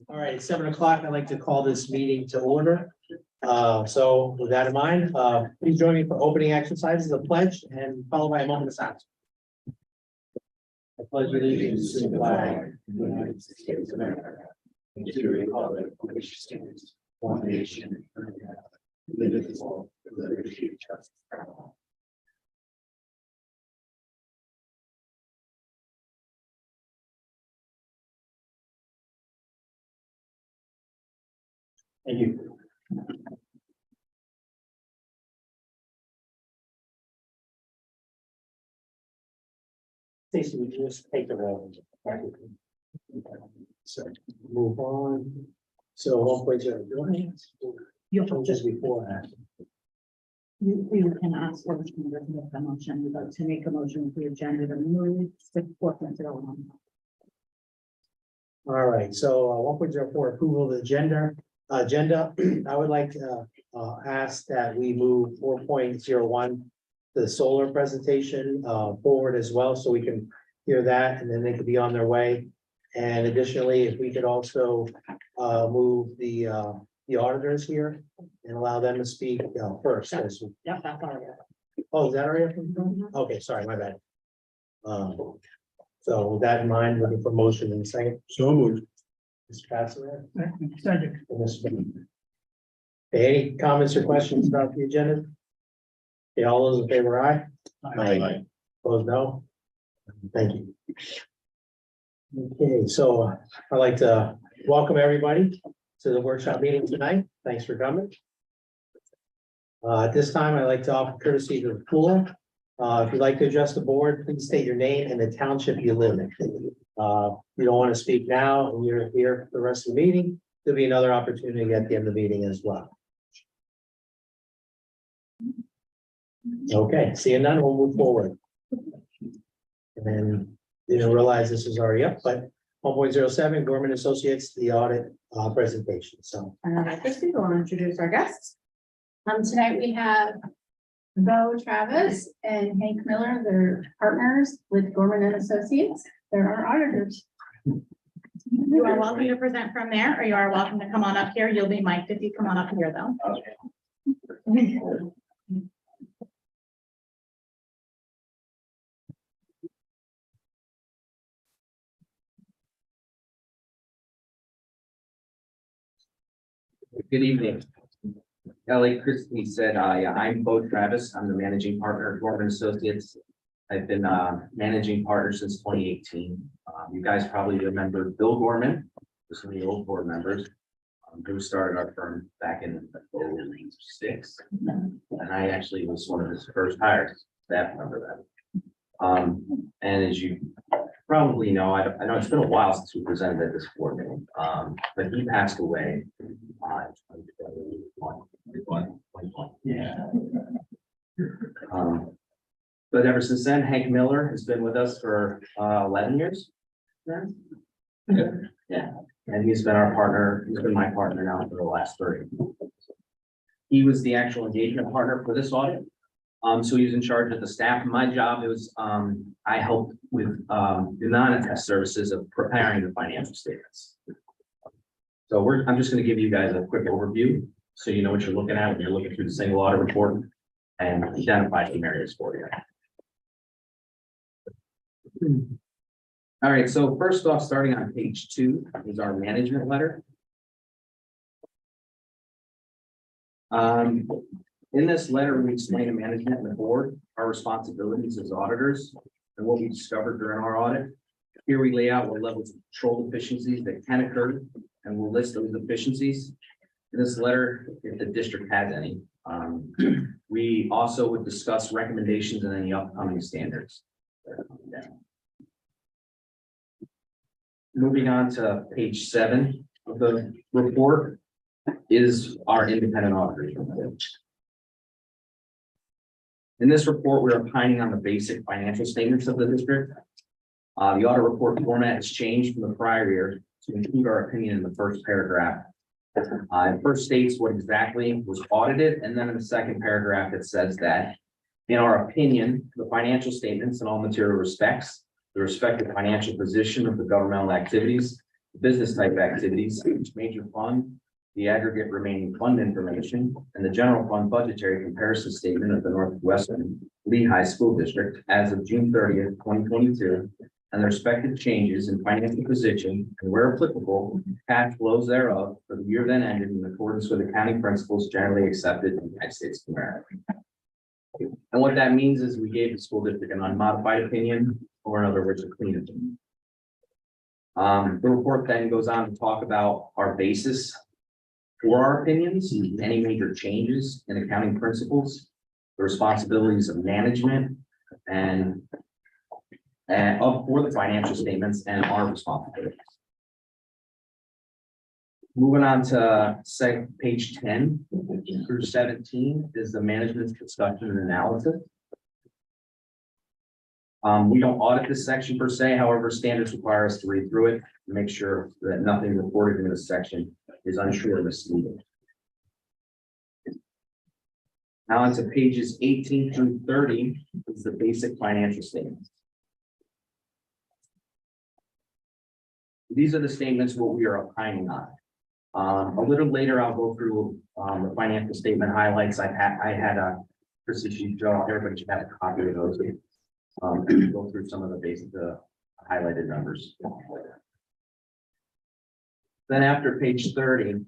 All right, it's 7 o'clock. I'd like to call this meeting to order. So with that in mind, please join me for opening exercises of pledge and followed by a moment of silence. I pledge allegiance to the flag of the United States of America and to the republic for which stands one nation under God, indivisible, with liberty and justice for all. Thank you. Stacy, would you just take the roll? So move on. So 1.0. You'll just before that. You can ask for the motion, you'd like to make a motion for the agenda to move to 4.01. All right, so 1.04 approval of the agenda. I would like to ask that we move 4.01, the solar presentation forward as well, so we can hear that and then they could be on their way. And additionally, if we could also move the auditors here and allow them to speak first. Yeah, that's all right. Oh, is that all right? Okay, sorry, my bad. So with that in mind, looking for motion in a second. So moved. Mr. Passler. Second. And Mr. Bennett. Okay, any comments or questions about the agenda? Okay, all those in favor, aye? Aye. Opposed, no? Thank you. Okay, so I'd like to welcome everybody to the workshop meeting tonight. Thanks for coming. At this time, I'd like to offer courtesy to the floor. If you'd like to address the board, please state your name and the township you live in. You don't want to speak now and you're here for the rest of the meeting, there'll be another opportunity at the end of the meeting as well. Okay, seeing none, we'll move forward. And then didn't realize this was already up, but 1.07 Gorman Associates, the audit presentation. So Christie, we'll introduce our guests. Tonight we have Bo Travis and Hank Miller. They're partners with Gorman and Associates. They're our auditors. You are welcome to present from there, or you are welcome to come on up here. You'll be mic'd if you come on up here, though. Good evening. Like Christie said, I'm Bo Travis. I'm the managing partner at Gorman Associates. I've been managing partner since 2018. You guys probably remember Bill Gorman, some of the old board members, who started our firm back in 2006. And I actually was one of his first hires, staff member then. And as you probably know, I know it's been a while since we presented at this board meeting, but he passed away in 2021. Yeah. But ever since then, Hank Miller has been with us for 11 years. Yeah, and he's been our partner. He's been my partner now for the last 30. He was the actual engagement partner for this audit. So he was in charge of the staff. My job was I helped with the non-attest services of preparing the financial statements. So I'm just going to give you guys a quick overview so you know what you're looking at when you're looking through the single audit report and identify some areas for you. All right, so first off, starting on page 2 is our management letter. In this letter, we explain to management and the board our responsibilities as auditors and what we discovered during our audit. Here we lay out what levels of control deficiencies that can occur, and we'll list those deficiencies. In this letter, if the district has any, we also would discuss recommendations and any upcoming standards. Moving on to page 7 of the report is our independent auditors report. In this report, we're opining on the basic financial statements of the district. The audit report format has changed from the prior year to include our opinion in the first paragraph. It first states what exactly was audited, and then in the second paragraph, it says that, in our opinion, the financial statements in all material respects, the respective financial position of the governmental activities, business type activities, each major fund, the aggregate remaining fund information, and the general fund budgetary comparison statement of the Northwestern Lehigh School District as of June 30th, 2022, and the respective changes in financial position and where applicable, cash flows thereof for the year then ended in accordance with accounting principles generally accepted in the United States of America. And what that means is we gave the school district an unmodified opinion, or in other words, a clean opinion. The report then goes on to talk about our basis for our opinions, any major changes in accounting principles, the responsibilities of management, and for the financial statements and our responsibilities. Moving on to page 10 through 17 is the management's discussion and analysis. We don't audit this section per se, however, standards require us to read through it to make sure that nothing reported in this section is untrue or misleading. Now onto pages 18 through 30 is the basic financial statements. These are the statements what we are opining on. A little later, I'll go through the financial statement highlights. I had a Chrissy sheet, Joe, everybody should have a copy of those. Go through some of the basic highlighted numbers. Then after page 30,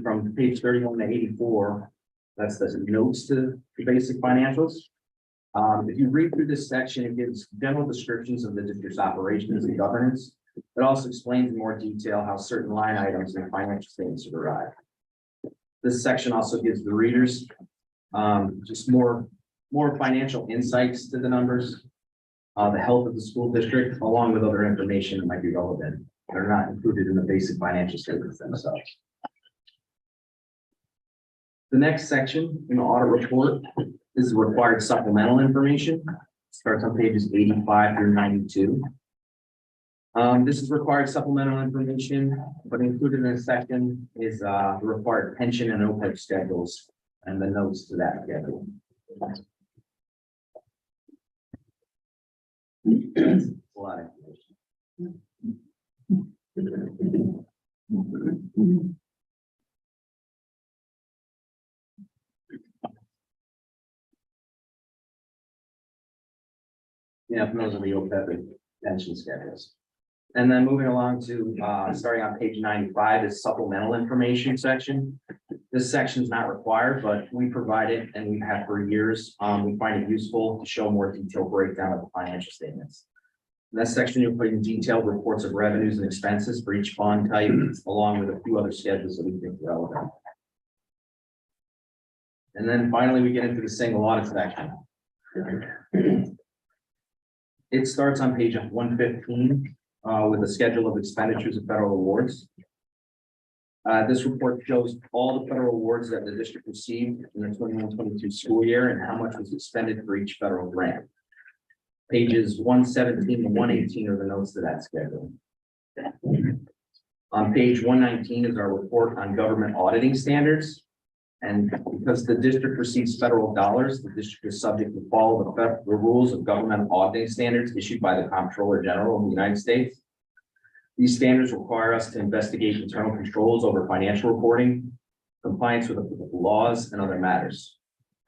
from page 31 to 84, that's the notes to the basic financials. If you read through this section, it gives general descriptions of the district's operations and governance. It also explains in more detail how certain line items in the financial statements are derived. This section also gives the readers just more financial insights to the numbers, the health of the school district, along with other information that might be relevant. They're not included in the basic financial statements themselves. The next section in the audit report is the required supplemental information. It starts on pages 85 through 92. This is required supplemental information, but included in this section is the required pension and OPEB schedules and the notes to that schedule. That's a lot of information. Yeah, those are the OPEB pension schedules. And then moving along to starting on page 95 is supplemental information section. This section is not required, but we provide it and we have for years. We find it useful to show more detailed breakdown of the financial statements. In that section, you'll put in detailed reports of revenues and expenses for each fund type, along with a few other schedules that we think are relevant. And then finally, we get into the single audit section. It starts on page 115 with a schedule of expenditures of federal awards. This report shows all the federal awards that the district received in the 21-22 school year and how much was expended for each federal grant. Pages 117 to 118 are the notes to that schedule. On page 119 is our report on government auditing standards. And because the district receives federal dollars, the district is subject to follow the rules of government auditing standards issued by the Comptroller General of the United States. These standards require us to investigate internal controls over financial reporting, compliance with applicable laws, and other matters.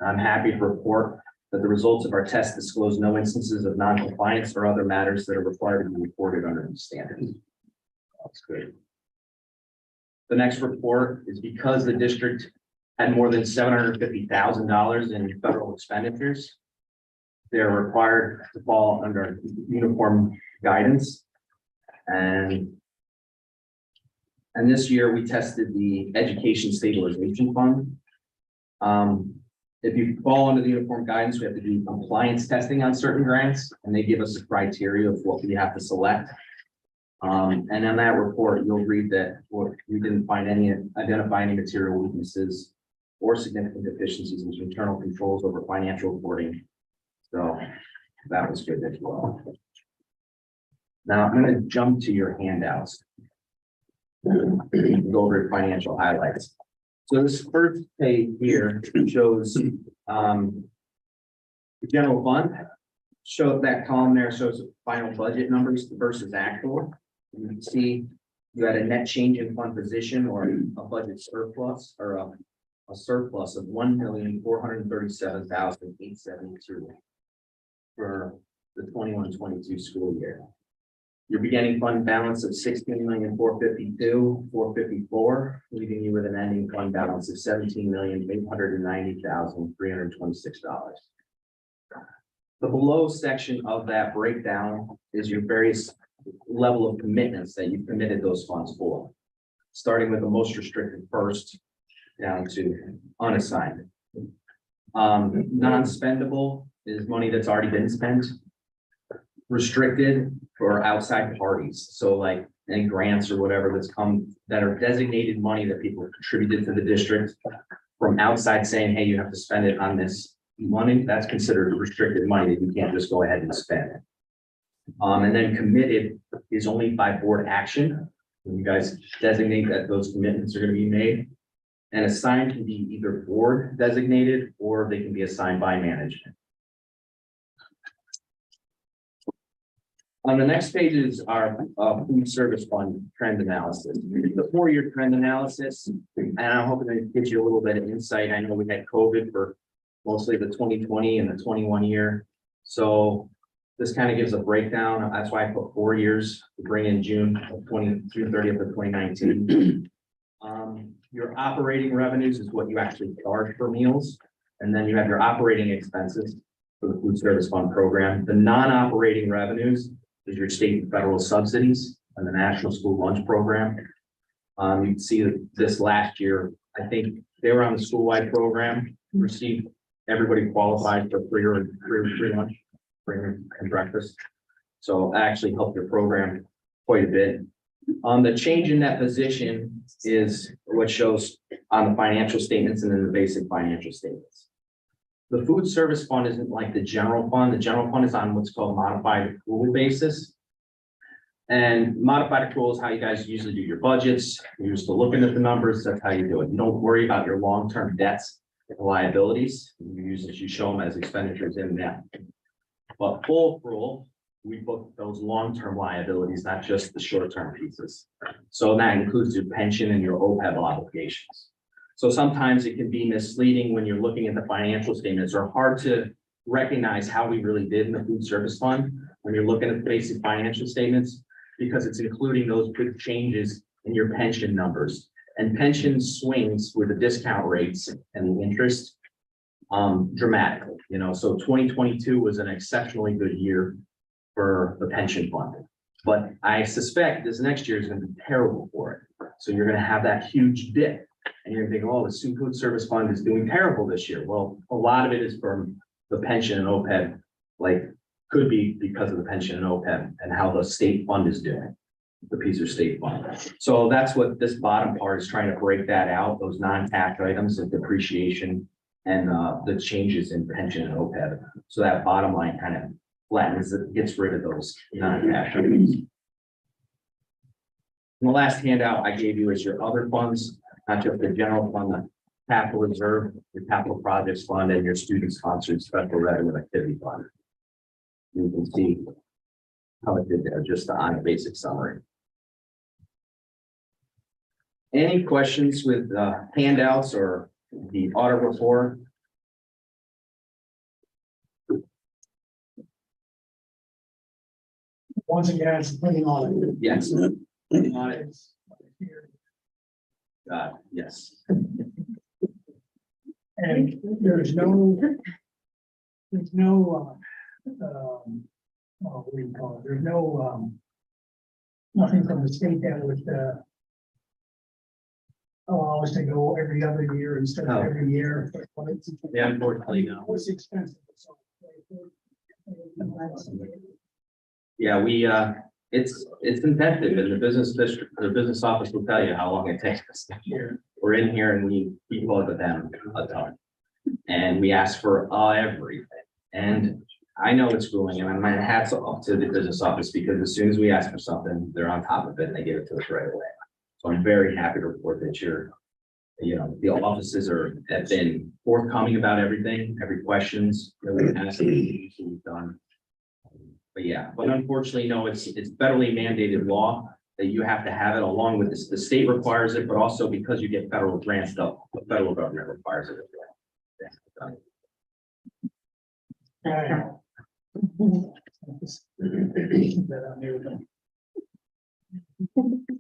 I'm happy to report that the results of our test disclose no instances of non-compliance or other matters that are required to be reported under these standards. That's great. The next report is because the district had more than $750,000 in federal expenditures. They're required to fall under uniform guidance. And this year we tested the Education Stabilization Fund. If you fall under the uniform guidance, we have to do compliance testing on certain grants, and they give us a criteria of what we have to select. And in that report, you'll read that we didn't identify any material weaknesses or significant deficiencies in internal controls over financial reporting. So that was good as well. Now I'm going to jump to your handouts. Go over your financial highlights. So this first page here shows the general fund. Show that column there shows the final budget numbers versus actual. You can see you had a net change in fund position or a budget surplus or a surplus of $1,437,872 for the 21-22 school year. Your beginning fund balance of $16,452,454, leaving you with an ending fund balance of $17,890,326. The below section of that breakdown is your various level of commitments that you've committed those funds for. Starting with the most restricted first, down to unassigned. Non-spendable is money that's already been spent. Restricted for outside parties, so like any grants or whatever that's come that are designated money that people have contributed to the district from outside saying, hey, you have to spend it on this money, that's considered restricted money that you can't just go ahead and spend. And then committed is only by board action. When you guys designate that those commitments are going to be made. And assigned can be either board designated or they can be assigned by management. On the next page is our food service fund trend analysis. The 4-year trend analysis, and I'm hoping that it gives you a little bit of insight. I know we had COVID for mostly the 2020 and the 21 year. So this kind of gives a breakdown. That's why I put 4 years to bring in June 30th of 2019. Your operating revenues is what you actually charge for meals. And then you have your operating expenses for the food service fund program. The non-operating revenues is your state and federal subsidies and the National School Lunch Program. You can see that this last year, I think they were on the school-wide program, received, everybody qualified for free lunch, free and breakfast. So that actually helped your program quite a bit. The change in that position is what shows on the financial statements and then the basic financial statements. The food service fund isn't like the general fund. The general fund is on what's called modified accrual basis. And modified accrual is how you guys usually do your budgets. You're just looking at the numbers. That's how you do it. You don't worry about your long-term debts and liabilities. You show them as expenditures in that. But full accrual, we book those long-term liabilities, not just the short-term pieces. So that includes your pension and your OPEB obligations. So sometimes it can be misleading when you're looking at the financial statements, or hard to recognize how we really did in the food service fund when you're looking at the basic financial statements, because it's including those big changes in your pension numbers. And pension swings with the discount rates and the interest dramatically, so 2022 was an exceptionally good year for the pension fund. But I suspect this next year is going to be terrible for it. So you're going to have that huge dip. And you're thinking, oh, the food service fund is doing terrible this year. Well, a lot of it is from the pension and OPEB, could be because of the pension and OPEB and how the state fund is doing, the PSER state fund. So that's what this bottom part is trying to break that out, those non-tax items of depreciation and the changes in pension and OPEB. So that bottom line kind of flattens it, gets rid of those non-tax items. And the last handout I gave you is your other funds. Not just the general fund, the capital reserve, your capital projects fund, and your student sponsored special revenue activity fund. You can see how it did there, just on a basic summary. Any questions with handouts or the audit report? Once again, it's putting on it. Yes. Audit. Yes. And there's no, what do you call it? There's no, nothing from the state that would, allow us to go every other year instead of every year. Yeah, unfortunately, no. It's expensive. So. Yeah, we, it's intensive, and the business district, the business office will tell you how long it takes us. We're in here and we bug them a ton. And we ask for everything. And I know it's grueling, and my hats off to the business office, because as soon as we ask for something, they're on top of it and they give it to us right away. So I'm very happy to report that the offices have been forthcoming about everything, every questions that we asked, we've done. But unfortunately, no, it's federally mandated law that you have to have it along with this. The state requires it, but also because you get federal grant stuff, the federal government requires it. Does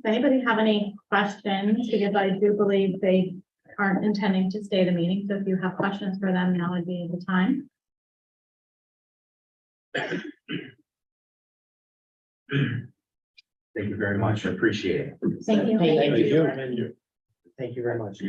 anybody have any questions? Because I do believe they aren't intending to stay the meeting, so if you have questions for them, now would be the time. Thank you very much. I appreciate it. Thank you. Thank you. Thank you very much.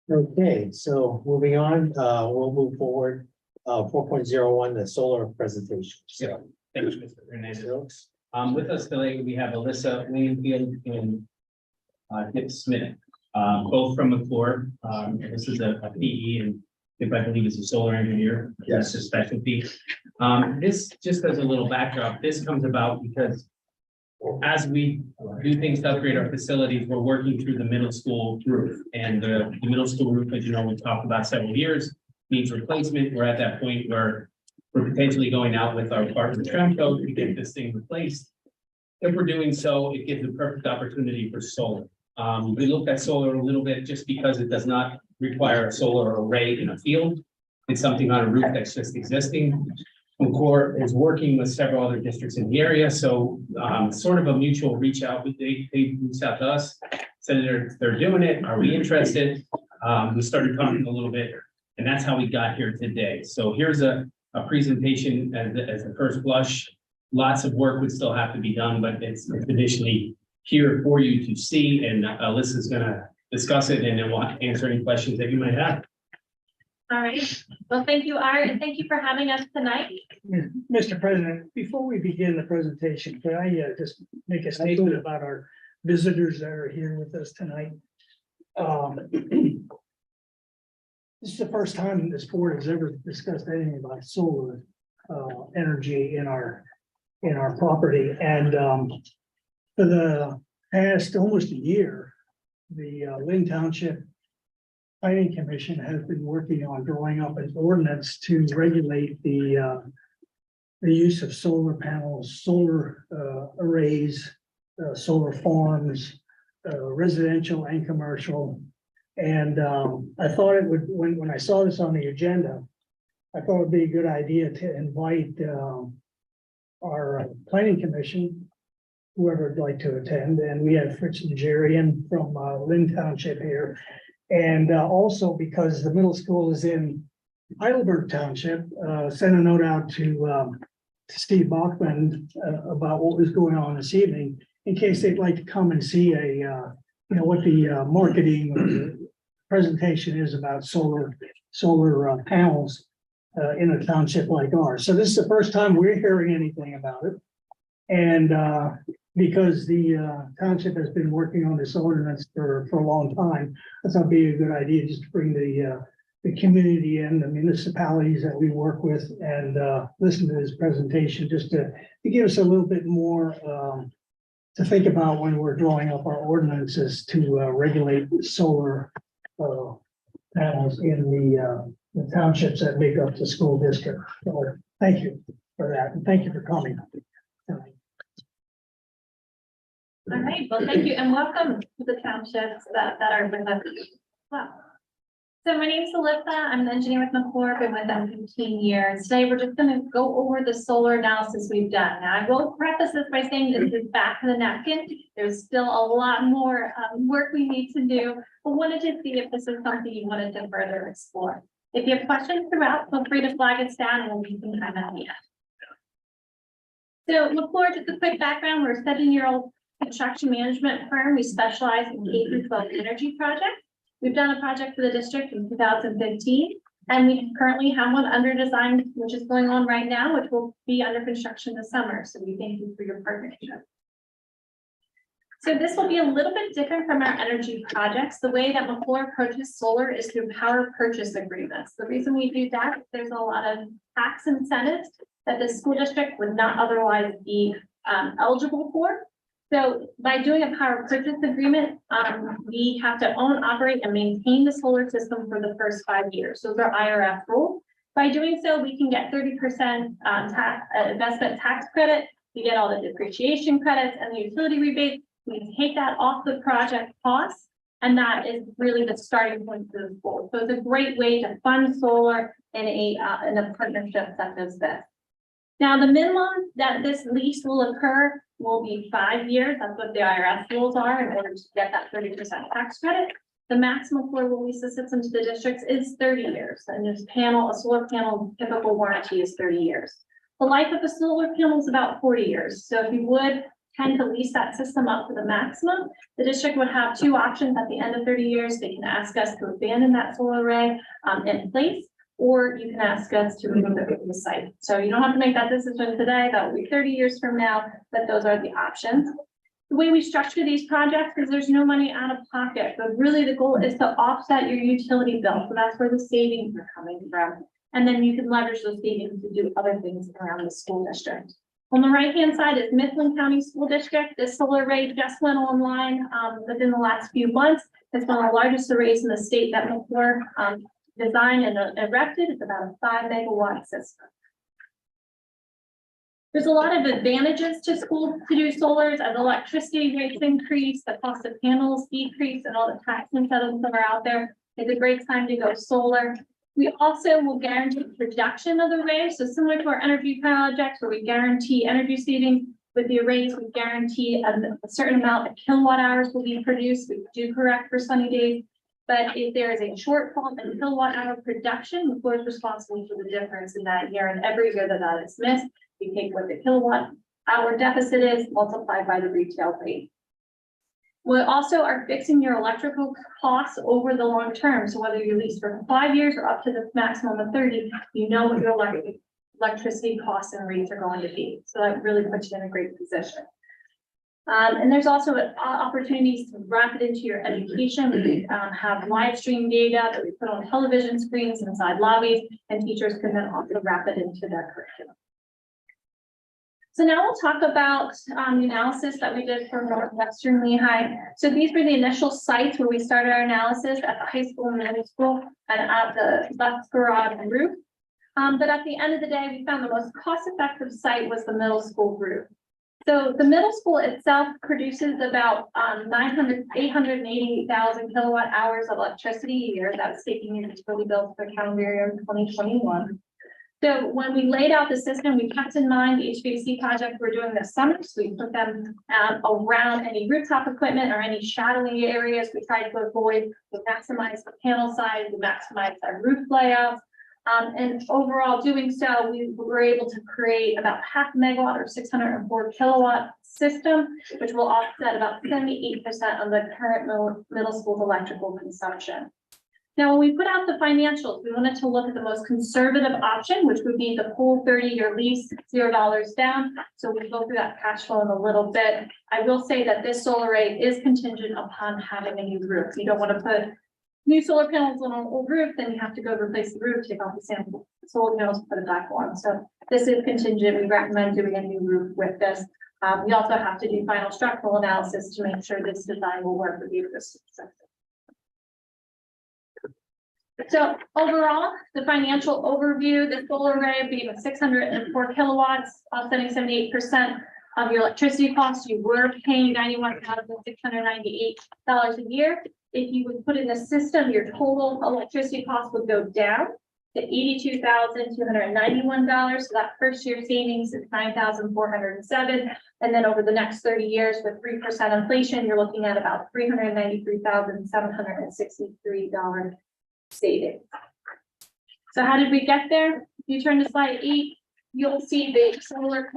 Okay, so moving on, we'll move forward. 4.01, the solar presentation. Yeah. Thank you, Mr. Hernandez. Alex? With us today, we have Alyssa Wingfield and Dick Smith, both from McClure. This is a PE and Dick, I believe, is a solar engineer. That's his specialty. This, just as a little backdrop, this comes about because as we do things to upgrade our facilities, we're working through the middle school roof. And the middle school roof, as you know, we talked about several years, needs replacement. We're at that point where we're potentially going out with our partner Tramco to get this thing replaced. If we're doing so, it gives a perfect opportunity for solar. We looked at solar a little bit just because it does not require a solar array in a field. It's something on a roof that's just existing. McClure is working with several other districts in the area, so sort of a mutual reach out. They reached out to us, said they're doing it. Are we interested? We started talking a little bit, and that's how we got here today. So here's a presentation as the first blush. Lots of work would still have to be done, but it's initially here for you to see, and Alyssa's gonna discuss it, and then we'll answer any questions that you might have. All right. Well, thank you, Art, and thank you for having us tonight. Mr. President, before we begin the presentation, can I just make a statement about our visitors that are here with us tonight? This is the first time this board has ever discussed anything about solar energy in our property, and for the past almost a year, the Lynn Township Planning Commission has been working on drawing up an ordinance to regulate the use of solar panels, solar arrays, solar farms, residential and commercial. And I thought it would, when I saw this on the agenda, I thought it'd be a good idea to invite our planning commission, whoever would like to attend, and we have Fritz Nigerian from Lynn Township here. And also because the middle school is in Heidelberg Township, sent a note out to Steve Bachman about what was going on this evening, in case they'd like to come and see what the marketing or the presentation is about solar panels in a township like ours. So this is the first time we're hearing anything about it. And because the township has been working on this ordinance for a long time, I thought it'd be a good idea just to bring the community and the municipalities that we work with and listen to this presentation, just to give us a little bit more to think about when we're drawing up our ordinances to regulate solar panels in the townships that make up the school district. So thank you for that, and thank you for coming. All right. Well, thank you, and welcome to the townships that are with us. Wow. So my name is Alyssa. I'm an engineer with McClure, been with them 15 years. Today, we're just going to go over the solar analysis we've done. Now, I will preface this by saying this is back to the napkin. There's still a lot more work we need to do, but wanted to see if this is something you wanted to further explore. If you have questions throughout, feel free to flag us down and we'll be some time at the end. So McClure, just a quick background, we're a 7-year-old construction management firm. We specialize in K-12 energy projects. We've done a project for the district in 2015, and we currently have one under design, which is going on right now, which will be under construction this summer. So we thank you for your partnership. So this will be a little bit different from our energy projects. The way that McClure approaches solar is through power purchase agreements. The reason we do that is there's a lot of tax incentives that the school district would not otherwise be eligible for. So by doing a power purchase agreement, we have to own, operate, and maintain the solar system for the first 5 years. Those are IRF rules. By doing so, we can get 30% investment tax credit. We get all the depreciation credits and the utility rebates. We can take that off the project costs. And that is really the starting point for the school. So it's a great way to fund solar in a partnership such as this. Now, the minimum that this lease will occur will be 5 years. That's what the IRS rules are in order to get that 30% tax credit. The maximum floor will lease the system to the districts is 30 years. And this panel, a solar panel typical warranty is 30 years. The life of a solar panel is about 40 years. So if you would tend to lease that system up to the maximum, the district would have two options at the end of 30 years. They can ask us to abandon that solar array in place, or you can ask us to remove it from the site. So you don't have to make that decision today. That will be 30 years from now, but those are the options. The way we structure these projects is there's no money out of pocket, but really the goal is to offset your utility bill. So that's where the savings are coming from. And then you can leverage those savings to do other things around the school district. On the right-hand side is Mifflin County School District. This solar array just went online within the last few months. It's one of the largest arrays in the state that McClure designed and erected. It's about a 5 megawatt system. There's a lot of advantages to schools to do solars as electricity rates increase, the cost of panels decrease, and all the tax incentives that are out there. It's a great time to go solar. We also will guarantee production of the array. So similar to our energy projects where we guarantee energy savings, with the arrays, we guarantee a certain amount of kilowatt hours will be produced. We do correct for sunny days. But if there is a shortfall in kilowatt hour production, the board is responsible for the difference in that year. And every year that is missed, we take what the kilowatt hour deficit is multiplied by the retail rate. We also are fixing your electrical costs over the long term. So whether you lease for 5 years or up to the maximum of 30, you know what your electricity costs and rates are going to be. So that really puts you in a great position. And there's also opportunities to wrap it into your education. We have live stream data that we put on television screens inside lobbies, and teachers can then also wrap it into their curriculum. So now we'll talk about the analysis that we did for Northwestern Lehigh. So these were the initial sites where we started our analysis at the high school and middle school and at the bus garage and roof. But at the end of the day, we found the most cost-effective site was the middle school group. So the middle school itself produces about 880,000 kilowatt hours of electricity a year. That's taking your utility bill for the calendar year 2021. So when we laid out the system, we kept in mind the HVAC project we're doing this summer. So we put them around any rooftop equipment or any shadowy areas. We tried to avoid, we maximize the panel size, we maximize our roof layouts. And overall doing so, we were able to create about 0.5 megawatt or 604 kilowatt system, which will offset about 78% of the current middle school's electrical consumption. Now, when we put out the financials, we wanted to look at the most conservative option, which would be the full 30-year lease, $0 down. So we go through that cash flow in a little bit. I will say that this solar array is contingent upon having a new roof. You don't want to put new solar panels on an old roof, then you have to go replace the roof, take off the sample solar panels, put it back on. So this is contingent. We recommend doing a new roof with this. We also have to do final structural analysis to make sure this design will work with you. So overall, the financial overview, the solar array being 604 kilowatts, offsetting 78% of your electricity costs. You were paying $91,698 a year. If you would put in a system, your total electricity cost would go down to $82,291. So that first year savings is $9,407. And then over the next 30 years with 3% inflation, you're looking at about $393,763 savings. So how did we get there? If you turn to slide 8, you'll see the solar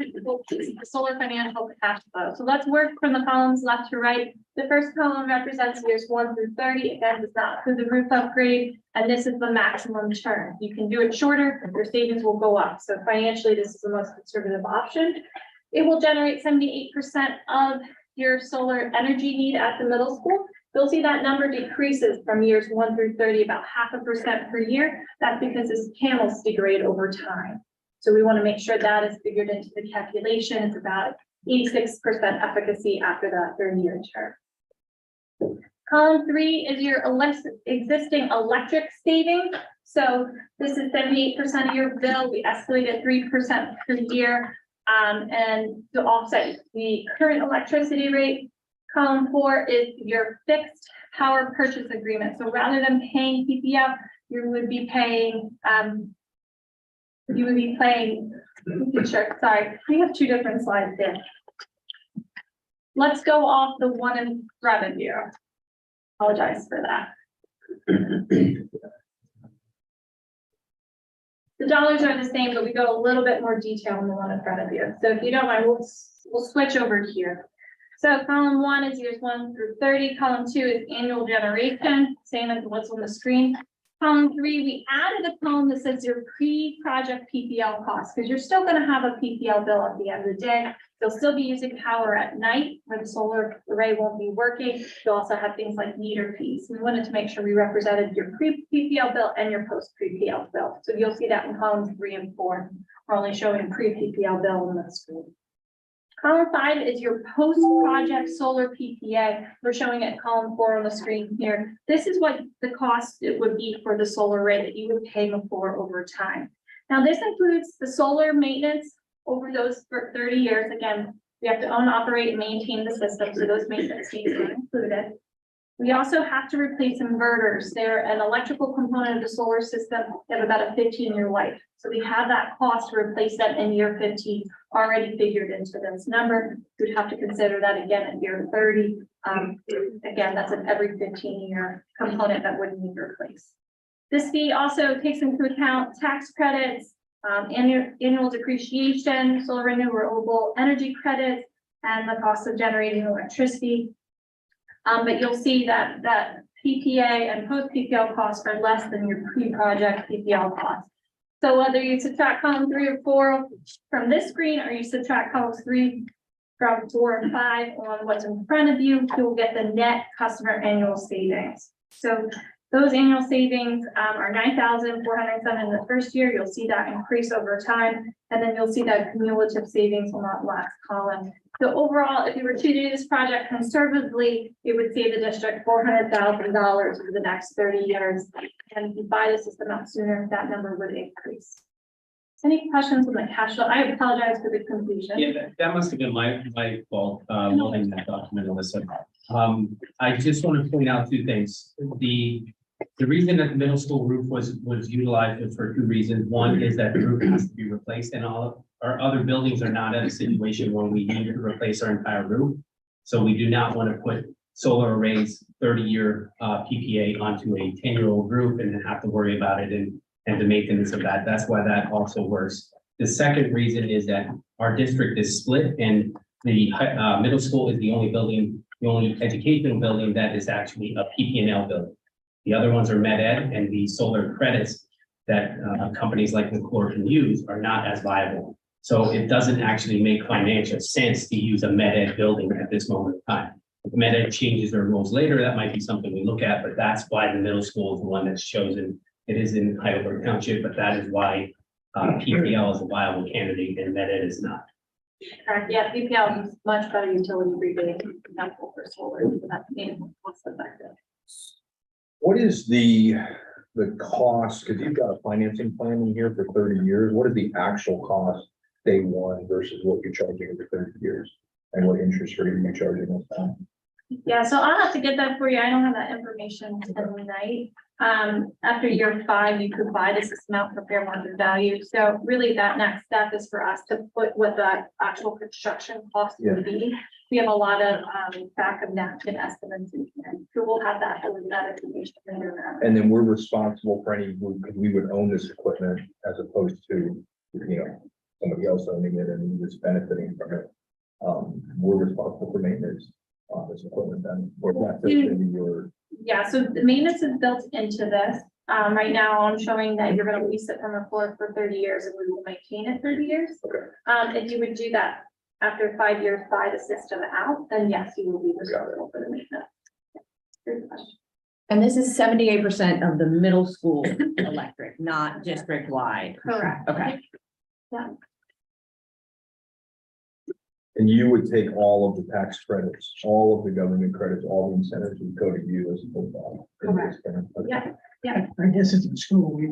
financial cash flow. So let's work from the columns left to right. The first column represents years 1 through 30. Again, does not include the roof upgrade. And this is the maximum term. You can do it shorter, your savings will go up. So financially, this is the most conservative option. It will generate 78% of your solar energy need at the middle school. You'll see that number decreases from years 1 through 30, about 0.5% per year. That's because its panels degrade over time. So we want to make sure that is figured into the calculation. It's about 86% efficacy after that 30-year term. Column 3 is your existing electric savings. So this is 78% of your bill. We escalate at 3% per year. And to offset the current electricity rate, column 4 is your fixed power purchase agreement. So rather than paying PPL, you would be paying, sure, sorry, we have two different slides there. Let's go off the one in front of you. Apologize for that. The dollars are the same, but we go a little bit more detail in the one in front of you. So if you don't mind, we'll switch over here. So column 1 is years 1 through 30. Column 2 is annual generation, same as what's on the screen. Column 3, we added a column that says your pre-project PPL costs, because you're still going to have a PPL bill at the end of the day. You'll still be using power at night where the solar array won't be working. You'll also have things like meter fees. We wanted to make sure we represented your pre-PPL bill and your post-PPL bill. So you'll see that in columns 3 and 4. We're only showing pre-PPL bill on the screen. Column 5 is your post-project solar PPA. We're showing it in column 4 on the screen here. This is what the cost it would be for the solar array that you would pay for over time. Now, this includes the solar maintenance over those for 30 years. Again, we have to own, operate, and maintain the system, so those maintenance fees are included. We also have to replace inverters. They're an electrical component of the solar system. They have about a 15-year life. So we have that cost to replace them in year 15 already figured into this number. We'd have to consider that again at year 30. Again, that's an every 15-year component that would need replaced. This fee also takes into account tax credits, annual depreciation, solar renewable energy credits, and the cost of generating electricity. But you'll see that PPA and post-PPL costs are less than your pre-project PPL costs. So whether you subtract column 3 or 4 from this screen, or you subtract columns 3 from 4 and 5 on what's in front of you, you'll get the net customer annual savings. So those annual savings are $9,407 in the first year. You'll see that increase over time, and then you'll see that cumulative savings on that last column. So overall, if you were to do this project conservatively, it would save the district $400,000 over the next 30 years. And if you buy the system out sooner, that number would increase. Any questions on the cash flow? I apologize for the confusion. Yeah, that must have been my fault, loading that document, Alyssa. I just want to point out two things. The reason that the middle school roof was utilized was for two reasons. One is that the roof has to be replaced, and all of our other buildings are not in a situation where we need to replace our entire roof. So we do not want to put solar arrays 30-year PPA onto a 10-year-old roof and then have to worry about it and the maintenance of that. That's why that also works. The second reason is that our district is split, and the middle school is the only building, the only educational building that is actually a PP&L building. The other ones are med ed, and the solar credits that companies like McClure can use are not as viable. So it doesn't actually make financial sense to use a med ed building at this moment in time. If med ed changes their rules later, that might be something we look at, but that's why the middle school is the one that's chosen. It is in Heidelberg Township, but that is why PPL is a viable candidate and med ed is not. Correct. Yeah, PPL is much better utility rebate example for solar. So that's cost effective. What is the cost, because you've got a financing plan in here for 30 years, what is the actual cost day one versus what you're charging over 30 years? And what interest rate are you charging us now? Yeah, so I'll have to get that for you. I don't have that information tonight. After year 5, you could buy the system out for fair market value. So really that next step is for us to put what the actual construction cost would be. We have a lot of back of napkin estimates and so we'll have that information later. And then we're responsible for any, because we would own this equipment as opposed to, somebody else owning it and just benefiting from it. We're responsible for maintenance on this equipment then, or not just in your. Yeah, so the maintenance is built into this. Right now, I'm showing that you're going to lease it from the floor for 30 years and we will maintain it 30 years. Okay. If you would do that after 5 years, buy the system out, then yes, you will be responsible for the maintenance. Good question. And this is 78% of the middle school electric, not district wide. Correct. Okay. And you would take all of the tax credits, all of the government credits, all the incentives would go to you as opposed to. Correct. Yeah. I guess it's in school, we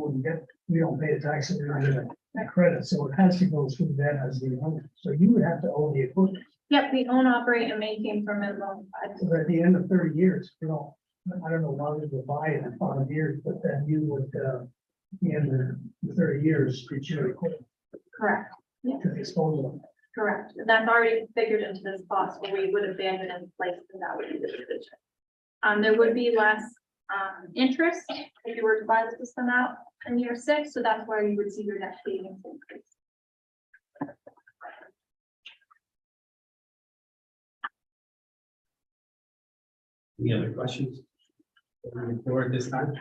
don't pay the taxes, we don't get a credit, so it has to go through them as the owner. So you would have to own the equipment. Yep, we own, operate, and maintain for minimum. So at the end of 30 years, I don't know why we would buy it in 5 years, but then you would, at the end of the 30 years, get your equipment Correct, to dispose of. correct. And that's already figured into this cost, where we would abandon in place, and that would be the decision. There would be less, interest if you were to buy the system out in year 6, so that's where you would see your net savings increase. Any other questions? Moving forward this time?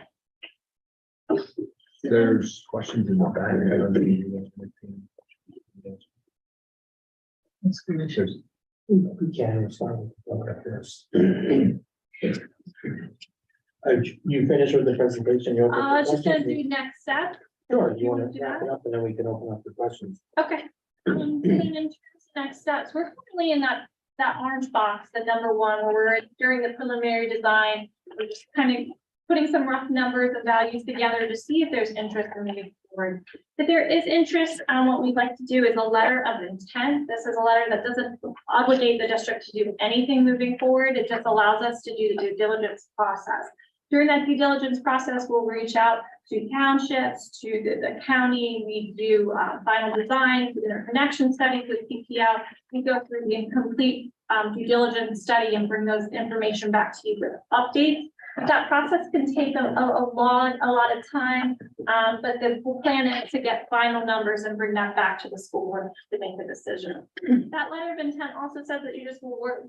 There's questions in the back. I don't know. That's good. There's- We can start with the first. You finished with the presentation? You open for Just gonna questions? do next step. Sure, you want to do wrap that? it up and then we can open up for questions. Okay. And in terms of next steps, we're currently in that orange box, the number 1, where we're during the preliminary design. We're just kind of putting some rough numbers and values together to see if there's interest in moving forward. If there is interest, what we'd like to do is a letter of intent. This is a letter that doesn't obligate the district to do anything moving forward. It just allows us to do the due diligence process. During that due diligence process, we'll reach out to townships, to the county. We do final design, interconnection studies with PPL. We go through the complete due diligence study and bring those information back to you with updates. That process can take a lot of time, but the plan is to get final numbers and bring that back to the school board to make a decision. That letter of intent also says that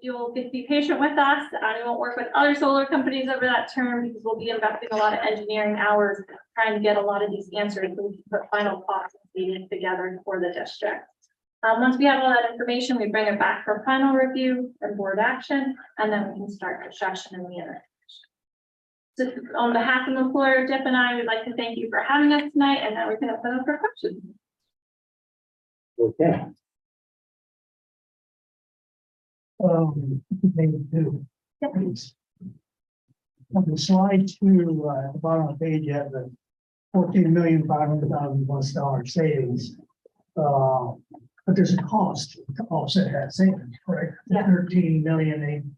you'll be patient with us. We won't work with other solar companies over that term, because we'll be investing a lot of engineering hours trying to get a lot of these answers, so we can put final costs together for the district. Once we have all that information, we bring it back for final review and board action, and then we can start construction in the interconnection. So on behalf of the employer, Dip and I would like to thank you for having us tonight, and now we can open up for questions. Okay. Maybe two. On the slide 2, at the bottom of the page, you have the $14,500,000+ savings. But there's a cost to offset that savings, correct? Yeah. 13 million.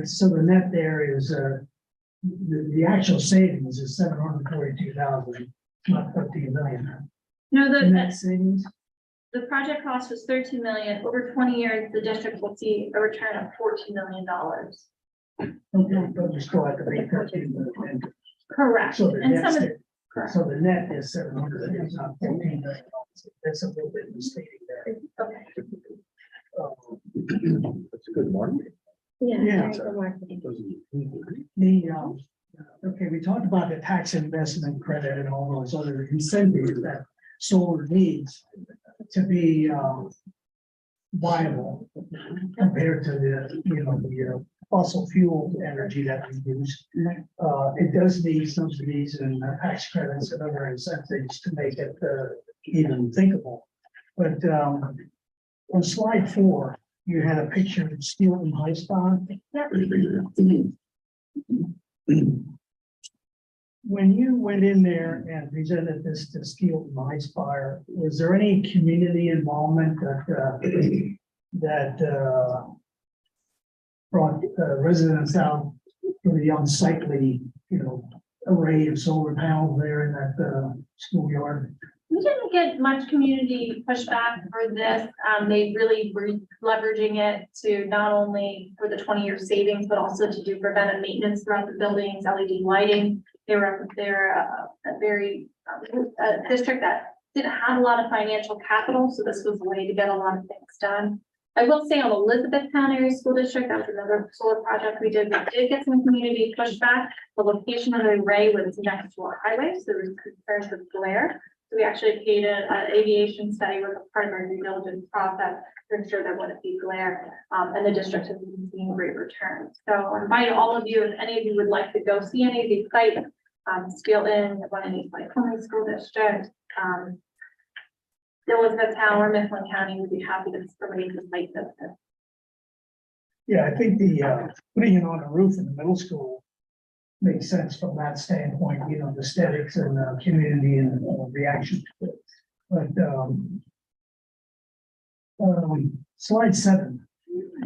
So the net there is, the actual savings is 742,000, not 13 million. No, Net savings. the project cost was 13 million. Over 20 years, the district will see a return of $14 million. Okay, but you still have to pay 13 million. Correct. So the And net, some of, correct. so the net is 700, it's not 14 million. That's a little bit misleading there. Okay. That's a good market. Yeah. Okay, we talked about the tax investment credit and all those other incentives that solar needs to be viable compared to the fossil fuel energy that we use. It does need subsidies and tax credits and other incentives to make it even thinkable. But on slide 4, you had a picture of Steel and High Spire. When you went in there and presented this to Steel and High Spire, was there any community involvement that brought residents out for the unsightly, array of solar panels there in that schoolyard? We didn't get much community pushback for this. They really were leveraging it to not only for the 20-year savings, but also to do preventive maintenance throughout the buildings, LED lighting. They're a very district that didn't have a lot of financial capital, so this was a way to get a lot of things done. I will say on Elizabethtown Area School District, that was another solar project we did get some community pushback. The location of the array was next to our highway, so there was concerns with glare. So we actually paid an aviation study with a part of our due diligence process to ensure there wouldn't be glare, and the district has been seeing great returns. So I invite all of you, if any of you would like to go see any of these sites, Steel Inn, one of these like Cumming School District, Elizabethtown or Mifflin County, would be happy to promote the site visit. Yeah, I think the putting it on a roof in the middle school makes sense from that standpoint, you know, the aesthetics and the community and reaction to it. But, slide 7.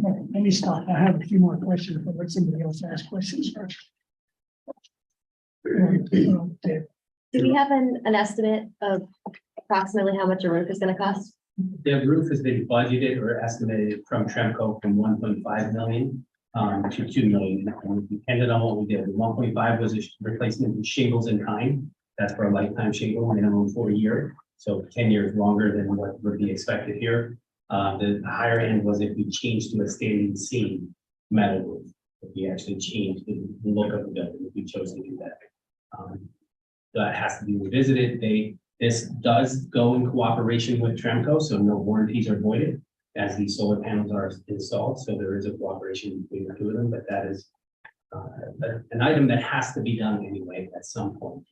Let me stop. I have a few more questions, but let somebody else ask questions first. Do we have an estimate of approximately how much a roof is gonna cost? The roof has been budgeted or estimated from Tremco from 1.5 million to 2 million. And it depended on what we did. 1.5 was a replacement of shingles in kind. That's for a lifetime shingle, minimum for a year. So 10 years longer than what would be expected here. The higher end was if we changed to a standing seam metal roof. If we actually changed the look of the building, if we chose to do that. That has to be revisited. This does go in cooperation with Tremco, so no warranties are voided as these solar panels are installed. So there is a cooperation between the two of them, but that is an item that has to be done anyway at some point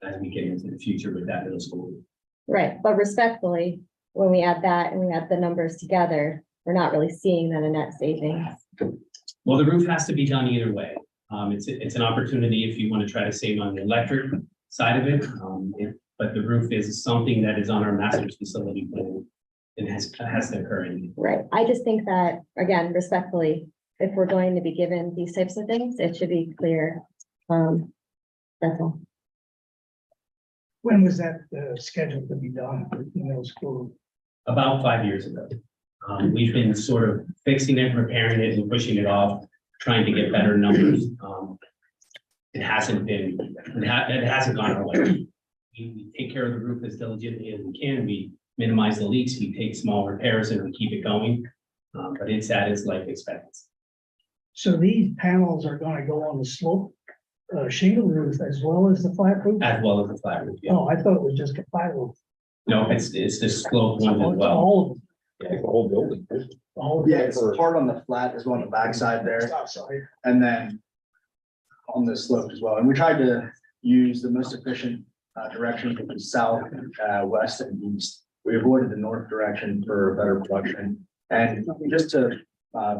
as we get into the future with that middle school. Right, but respectfully, when we add that and we add the numbers together, we're not really seeing that a net savings. Well, the roof has to be done either way. It's an opportunity if you want to try to save on the electric side of it. But the roof is something that is on our master's facility plan. It has to occur in. Right, I just think that, again, respectfully, if we're going to be given these types of things, it should be clear. That's all. When was that scheduled to be done with the middle school? About 5 years ago. We've been sort of fixing it, repairing it and pushing it off, trying to get better numbers. It hasn't gone our way. We take care of the roof as diligently as we can. We minimize the leaks. We take small repairs and we keep it going. But it's at its life expectancy. So these panels are gonna go on the slope, shingle roof as well as the flat roof? As well as the flat roof. Yeah. Oh, I thought it was just a flat roof. No, it's the slope one as well. All of them. Like the whole building. All of Yeah, them. it's part on the flat as well on the backside there, Outside. and then on the slope as well. And we tried to use the most efficient direction, which is south, west, and east. We avoided the north direction for better production. And just to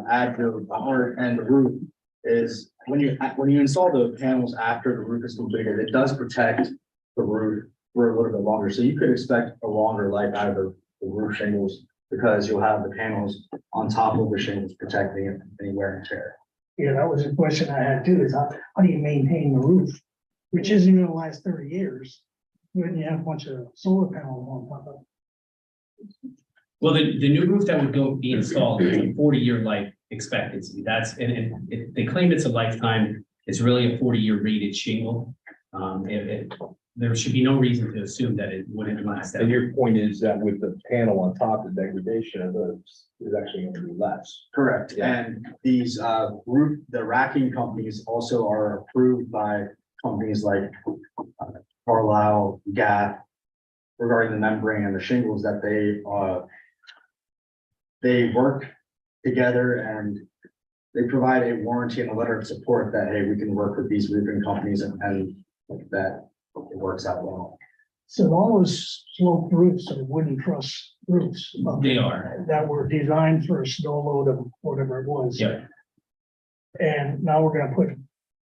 add to the heart and the roof is when you install the panels after the roof is completed, it does protect the roof for a little bit longer. So you could expect a longer life out of the roof shingles because you'll have the panels on top of the shingles protecting it from any wear and tear. Yeah, that was a question I had too, is how do you maintain the roof? Which isn't gonna last 30 years, when you have a bunch of solar panels on top of it. Well, the new roof that would be installed is a 40-year life expectancy. They claim it's a lifetime. It's really a 40-year rated shingle. There should be no reason to assume that it wouldn't last that. And your point is that with the panel on top, the degradation of those is actually going to be less. Correct. Yeah. And these the racking companies also are approved by companies like Carlisle, GAT, regarding the membrane and the shingles that they work together and they provide a warranty and a letter of support that, hey, we can work with these roofing companies and that it works out well. So all those sloped roofs are wooden truss roofs. They are. That were designed for a snow load of whatever it was. Yeah. And now we're gonna put,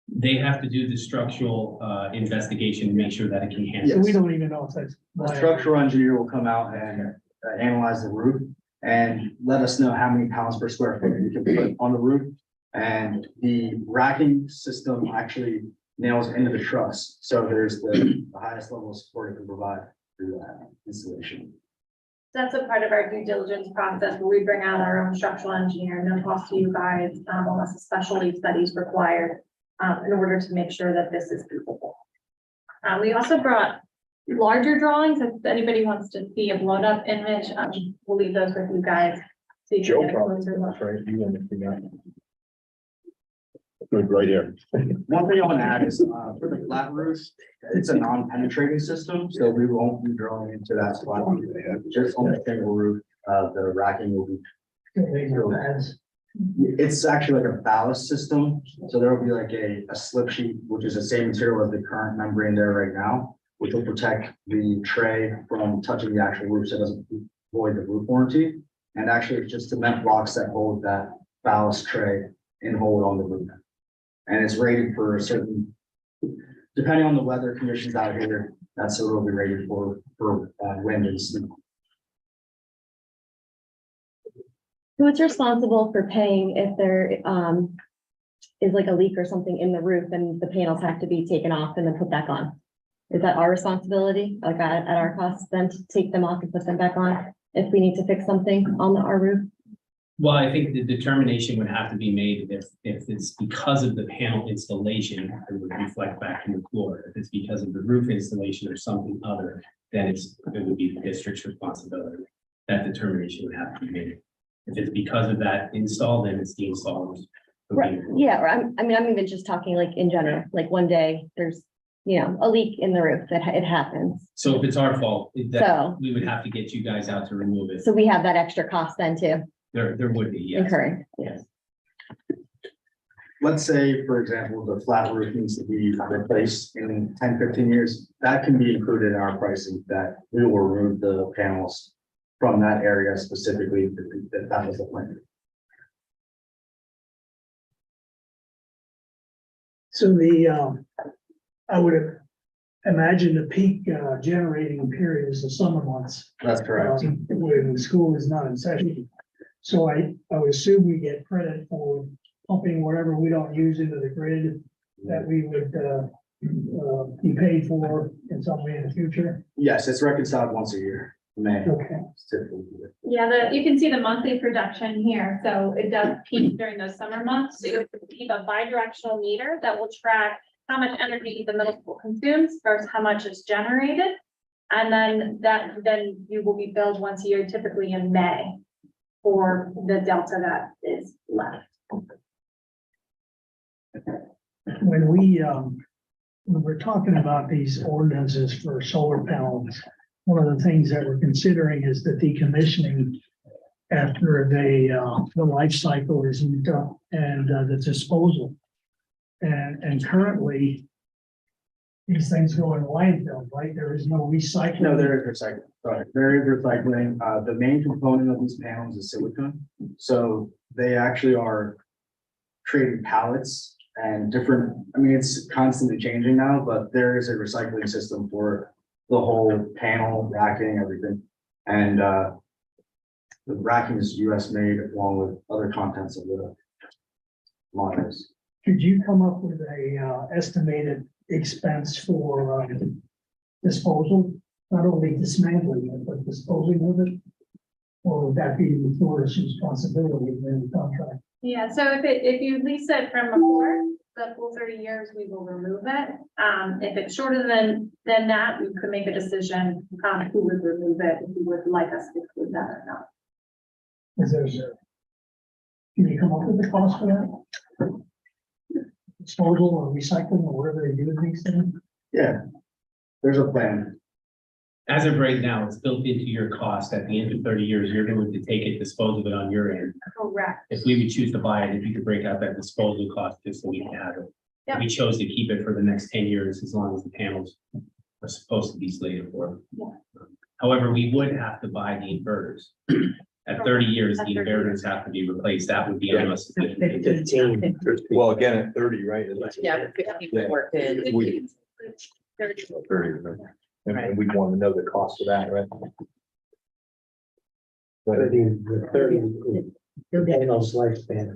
They have to do the structural investigation to make sure that it can so handle. we don't even know if that's. The structural engineer will come out and analyze the roof and let us know how many pounds per square foot we can put on the roof. And the racking system actually nails into the truss. So there's the highest level of support it can provide through that installation. That's a part of our due diligence process where we bring out our own structural engineer, no cost to you guys, unless a specialty study is required, in order to make sure that this is feasible. We also brought larger drawings. If anybody wants to see a blown up image, we'll leave those with you guys. So you Joe can get a probably, closer look. that's right. You want to figure out. Good, right here. One thing I want to add is for the flat roof, it's a non-penetrating system, so we won't be drilling into that spot. Just on the single roof, the racking will be. It's actually like a ballast system, so there will be like a slip sheet, which is the same material as the current membrane there right now, which will protect the tray from touching the actual roof, so it doesn't void the roof warranty. And actually, it's just cement blocks that hold that ballast tray and hold on the roof. And it's rated for a certain depending on the weather conditions out here, that's what we'll be ready for wind and sleet. Who's responsible for paying if there is like a leak or something in the roof and the panels have to be taken off and then put back on? Is that our responsibility, like at our cost, then to take them off and put them back on if we need to fix something on our roof? Well, I think the determination would have to be made if it's because of the panel installation, it would reflect back to the floor. If it's because of the roof installation or something other, then it would be the district's responsibility. That determination would have to be made. If it's because of that install, then it's the installer's. Right, yeah, or I'm even just talking like in general, like one day there's, a leak in the roof, that it happens. So if it's our fault, So- that we would have to get you guys out to remove it. So we have that extra cost then too, There would be, yes. incurring. Yes. Let's say, for example, the flat roof needs to be replaced in 10, 15 years, that can be included in our pricing, that we will remove the panels from that area specifically, if that was the plan. So I would imagine the peak generating period is the summer months. That's correct. When the school is not in session. So I would assume we get credit for pumping whatever we don't use into the grid that we would be paid for in some way in the future. Yes, it's reconciled once a year, May. Okay. Typically. Yeah, you can see the monthly production here, so it does peak during those summer months. So you keep a bi-directional meter that will track how much energy the middle school consumes versus how much is generated. And then you will be billed once a year, typically in May, for the delta that is left. When we're talking about these ordinances for solar panels, one of the things that we're considering is the decommissioning after the life cycle is used up and the disposal. And currently, these things go in landfill, right? There is no recycling. No, there is recycling. Sorry, there is recycling. The main component of these panels is silicone. So they actually are creating pallets and different, it's constantly changing now, but there is a recycling system for the whole panel, racking, everything. And the racking is US made along with other contents of the models. Could you come up with a estimated expense for disposal? Not only dismantling it, but disposing of it? Or would that be the tourist's responsibility in the contract? Yeah, so if you lease it from before, the full 30 years, we will remove it. If it's shorter than that, we could make a decision who would remove it, if you would like us to include that or not. Is there, can you come up with the cost for that? Disposal or recycling or whatever they do with these things? Yeah, there's a plan. As of right now, it's built into your cost. At the end of 30 years, you're going to take it, dispose of it on your end. Correct. If we would choose to buy it, if you could break out that disposal cost, just so we can have it. Yeah. We chose to keep it for the next 10 years, as long as the panels are supposed to be slated for. Yeah. However, we would have to buy the inverters. At 30 years, the inverters have to be replaced. That would be on us. 15. Well, again, at 30, right? Yeah, 50 worked in. We- 30, right? And we'd want to know the cost of that, right? But, 30 panels lifespan.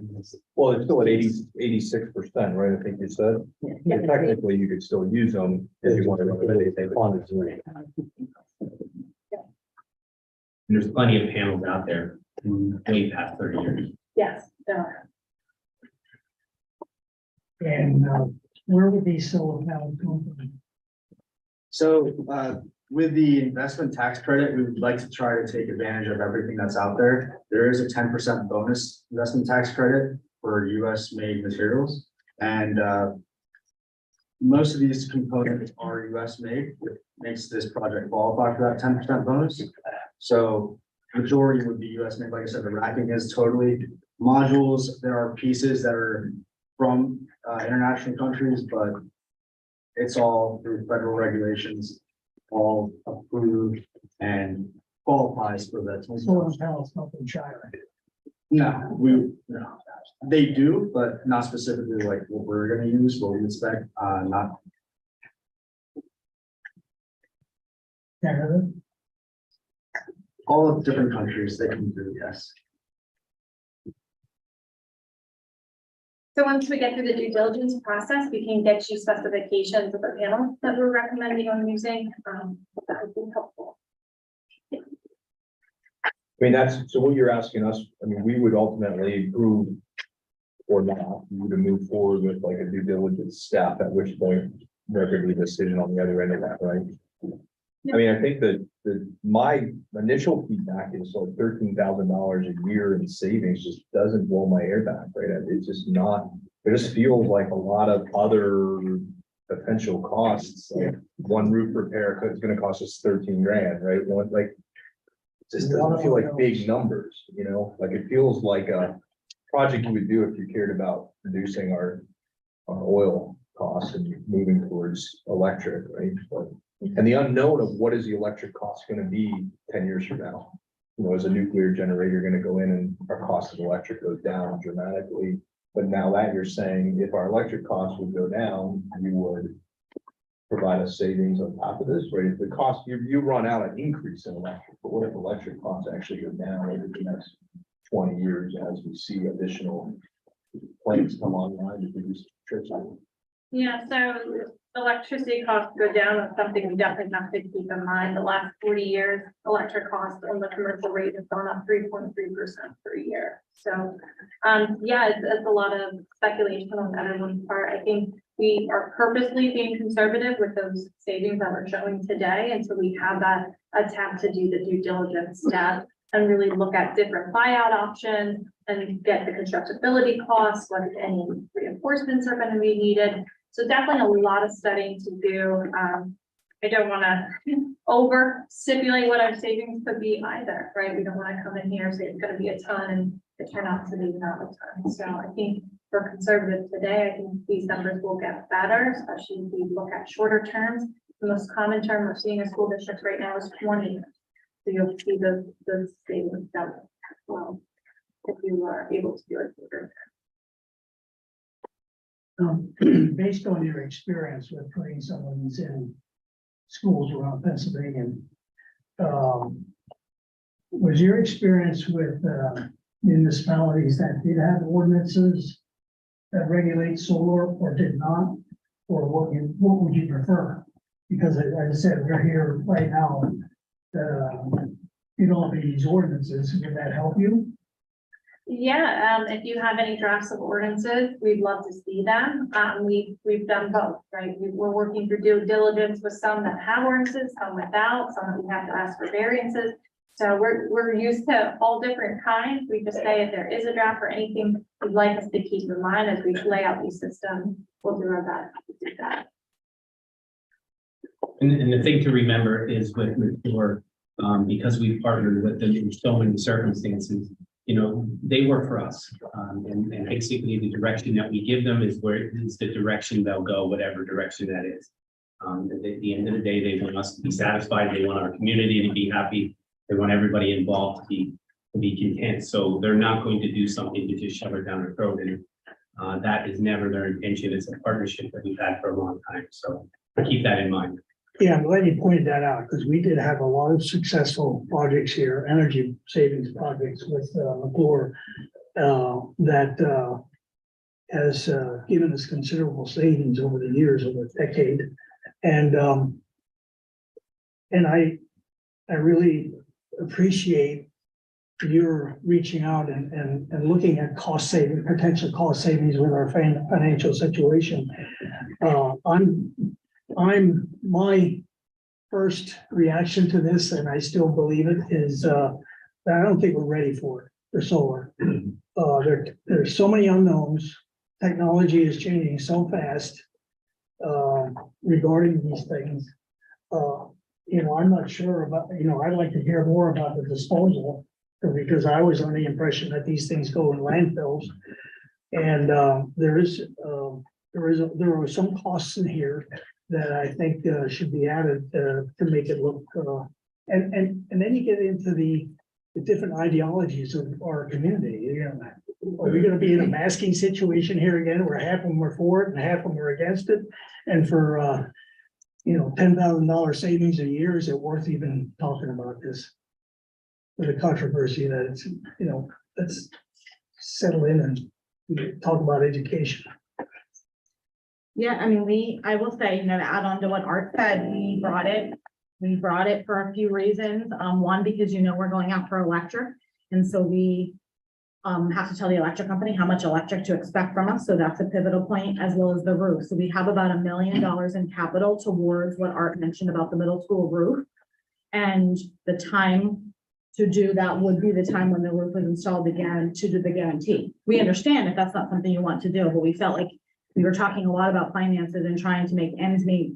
well, it's still at 86%, right? I think you said. Yeah. Technically, you could still use them if you want to run it. There's plenty of panels out there way past 30 years. Yes. So And where would these solar panels come from? So with the investment tax credit, we would like to try to take advantage of everything that's out there. There is a 10% bonus investment tax credit for US made materials. And most of these components are US made, which makes this project qualify for that 10% bonus. So majority would be US made. Like I said, the racking is totally modules. There are pieces that are from international countries, but it's all through federal regulations, all approved and qualifies for that. Solar panels come from China. No, they do, but not specifically like what we're gonna use, what we expect, not Canada? All of different countries they can do, yes. So once we get through the due diligence process, we can get you specifications of the panel that we're recommending on using. That would be helpful. I mean, that's, so what you're asking us, I mean, we would ultimately approve or not, we would move forward with like a due diligence step, at which point there could be a decision on the other end of that, right? I mean, I think that my initial feedback is like $13,000 a year in savings just doesn't blow my air back, right? It's just not, it just feels like a lot of other potential costs, like one roof repair is gonna cost us 13 grand, right? One, like, it just doesn't feel like big numbers, you know, like it feels like a project you would do if you cared about reducing our oil costs and moving towards electric, right? But, and the unknown of what is the electric cost gonna be 10 years from now? You know, is a nuclear generator gonna go in and our cost of electric goes down dramatically? But now that you're saying if our electric costs would go down, you would provide us savings on top of this, right? If the cost, you run out an increase in electric, but what if electric costs actually go down over the next 20 years as we see additional plants come online to produce electricity? Yeah, so electricity costs go down. That's something we definitely have to keep in mind. The last 40 years, electric costs on the commercial rate have gone up 3.3% per year. So, yeah, it's a lot of speculation on everyone's part. I think we are purposely being conservative with those savings that we're showing today. And so we have that attempt to do the due diligence step and really look at different buyout options and get the constructability costs, what any reinforcements are going to be needed. So definitely a lot of studying to do. I don't want to over stipulate what our savings could be either, right? We don't want to come in here and say it's going to be a ton and it turn out to be not a ton. So I think for conservative today, I think these numbers will get better, especially if we look at shorter terms. The most common term we're seeing in school districts right now is 20 years. So you'll see the savings double as well if you are able to do it shorter. Based on your experience with putting some of these in schools around Pennsylvania, was your experience with municipalities that did have ordinances that regulate solar or did not? Or what would you prefer? Because as I said, we're here right now, you don't have these ordinances, would that help you? Yeah, if you have any drafts of ordinances, we'd love to see them. We've done both, right? We're working through due diligence with some that have ordinances, some without, some that we have to ask for variances. So we're used to all different kinds. We just say if there is a draft or anything you'd like us to keep in mind as we lay out these systems, we'll do our best to do that. And the thing to remember is with Fluor, because we've partnered with them in so many circumstances, you know, they work for us. And basically the direction that we give them is where it's the direction they'll go, whatever direction that is. At the end of the day, they want us to be satisfied. They want our community to be happy. They want everybody involved to be content. So they're not going to do something to just shove it down our throat. And that is never their intention. It's a partnership that we've had for a long time. So keep that in mind. Yeah, I'm glad you pointed that out, because we did have a lot of successful projects here, energy savings projects with McClure that has given us considerable savings over the years, over a decade. And I really appreciate your reaching out and looking at cost saving, potential cost savings with our financial situation. My first reaction to this, and I still believe it, is that I don't think we're ready for solar. There's so many unknowns. Technology is changing so fast regarding these things. You know, I'm not sure about, you know, I'd like to hear more about the disposal, because I was under the impression that these things go in landfills. And there were some costs in here that I think should be added to make it look, and then you get into the different ideologies of our community. You know, are we going to be in a masking situation here again, where half of them are for it and half of them are against it? And for $10,000 savings a year, is it worth even talking about this? With the controversy that it's, let's settle in and talk about education. Yeah, I mean, I will say, to add on to what Art said, we brought it for a few reasons. One, because we're going out for electric. And so we have to tell the electric company how much electric to expect from us. So that's a pivotal point, as well as the roof. So we have about $1 million in capital towards what Art mentioned about the middle school roof. And the time to do that would be the time when the roof is installed again to do the guarantee. We understand if that's not something you want to do, but we felt like we were talking a lot about finances and trying to make ends meet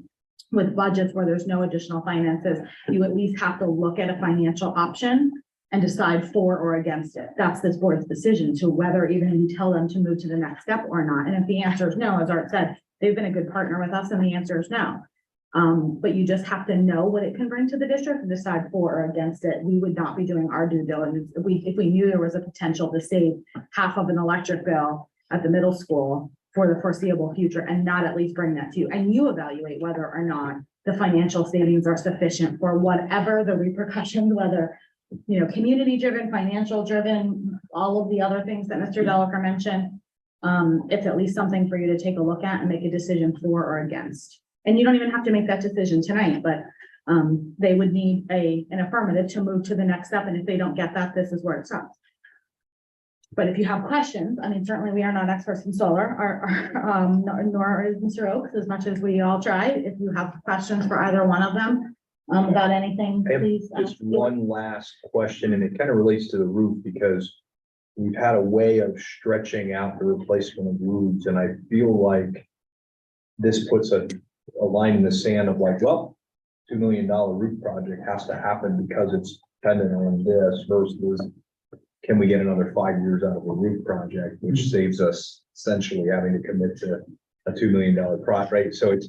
with budgets where there's no additional finances. You at least have to look at a financial option and decide for or against it. That's this board's decision to whether even you tell them to move to the next step or not. And if the answer is no, as Art said, they've been a good partner with us and the answer is no. But you just have to know what it can bring to the district and decide for or against it. We would not be doing our due diligence if we knew there was a potential to save half of an electric bill at the middle school for the foreseeable future and not at least bring that to you. And you evaluate whether or not the financial savings are sufficient for whatever the repercussions, whether community driven, financial driven, all of the other things that Mr. Delacour mentioned. It's at least something for you to take a look at and make a decision for or against. And you don't even have to make that decision tonight, but they would need an affirmative to move to the next step. And if they don't get that, this is where it stops. But if you have questions, I mean, certainly we are not experts in solar, nor is Mr. Oakes, as much as we all try. If you have questions for either one of them about anything, I have please. just one last question, and it kind of relates to the roof, because we've had a way of stretching out the replacement of roofs, and I feel like this puts a line in the sand of like, well, $2 million roof project has to happen because it's dependent on this versus can we get another 5 years out of a roof project, which saves us essentially having to commit to a $2 million project, right? So it's,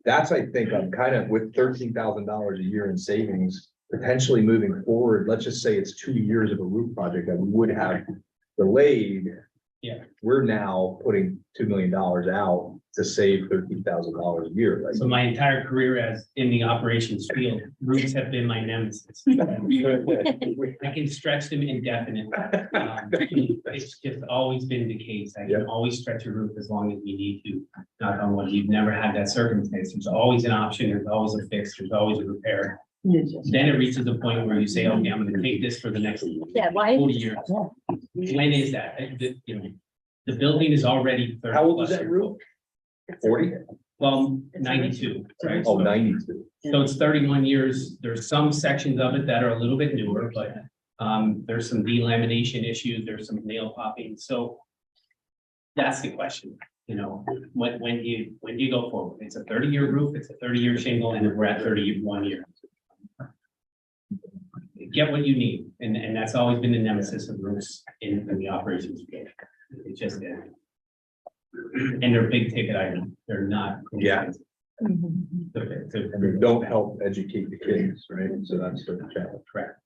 that's, I think, I'm kind of with $13,000 a year in savings, potentially moving forward. Let's just say it's 2 years of a roof project that we would have delayed. Yeah. We're now putting $2 million out to save $13,000 a year, right? So my entire career as in the operations field, roofs have been my nemesis. I can stretch them indefinitely. It's just always been the case. I can always stretch a roof as long as we need to. Knock on wood, you've never had that circumstance. There's always an option, there's always a fix, there's always a repair. Then it reaches a point where you say, okay, I'm gonna take this for the next 40 years. When is that? The building is already 30. How old is that roof? 40? Well, 92, right? Oh, 92. So it's 31 years. There's some sections of it that are a little bit newer, but there's some delamination issues, there's some nail popping. So that's the question, when do you go forward? It's a 30-year roof, it's a 30-year shingle, and we're at 31 years. Get what you need, and that's always been the nemesis of roofs in the operations field. It just is. And they're big ticket items. They're not. And they don't help educate the kids, right? So that's the challenge. Correct.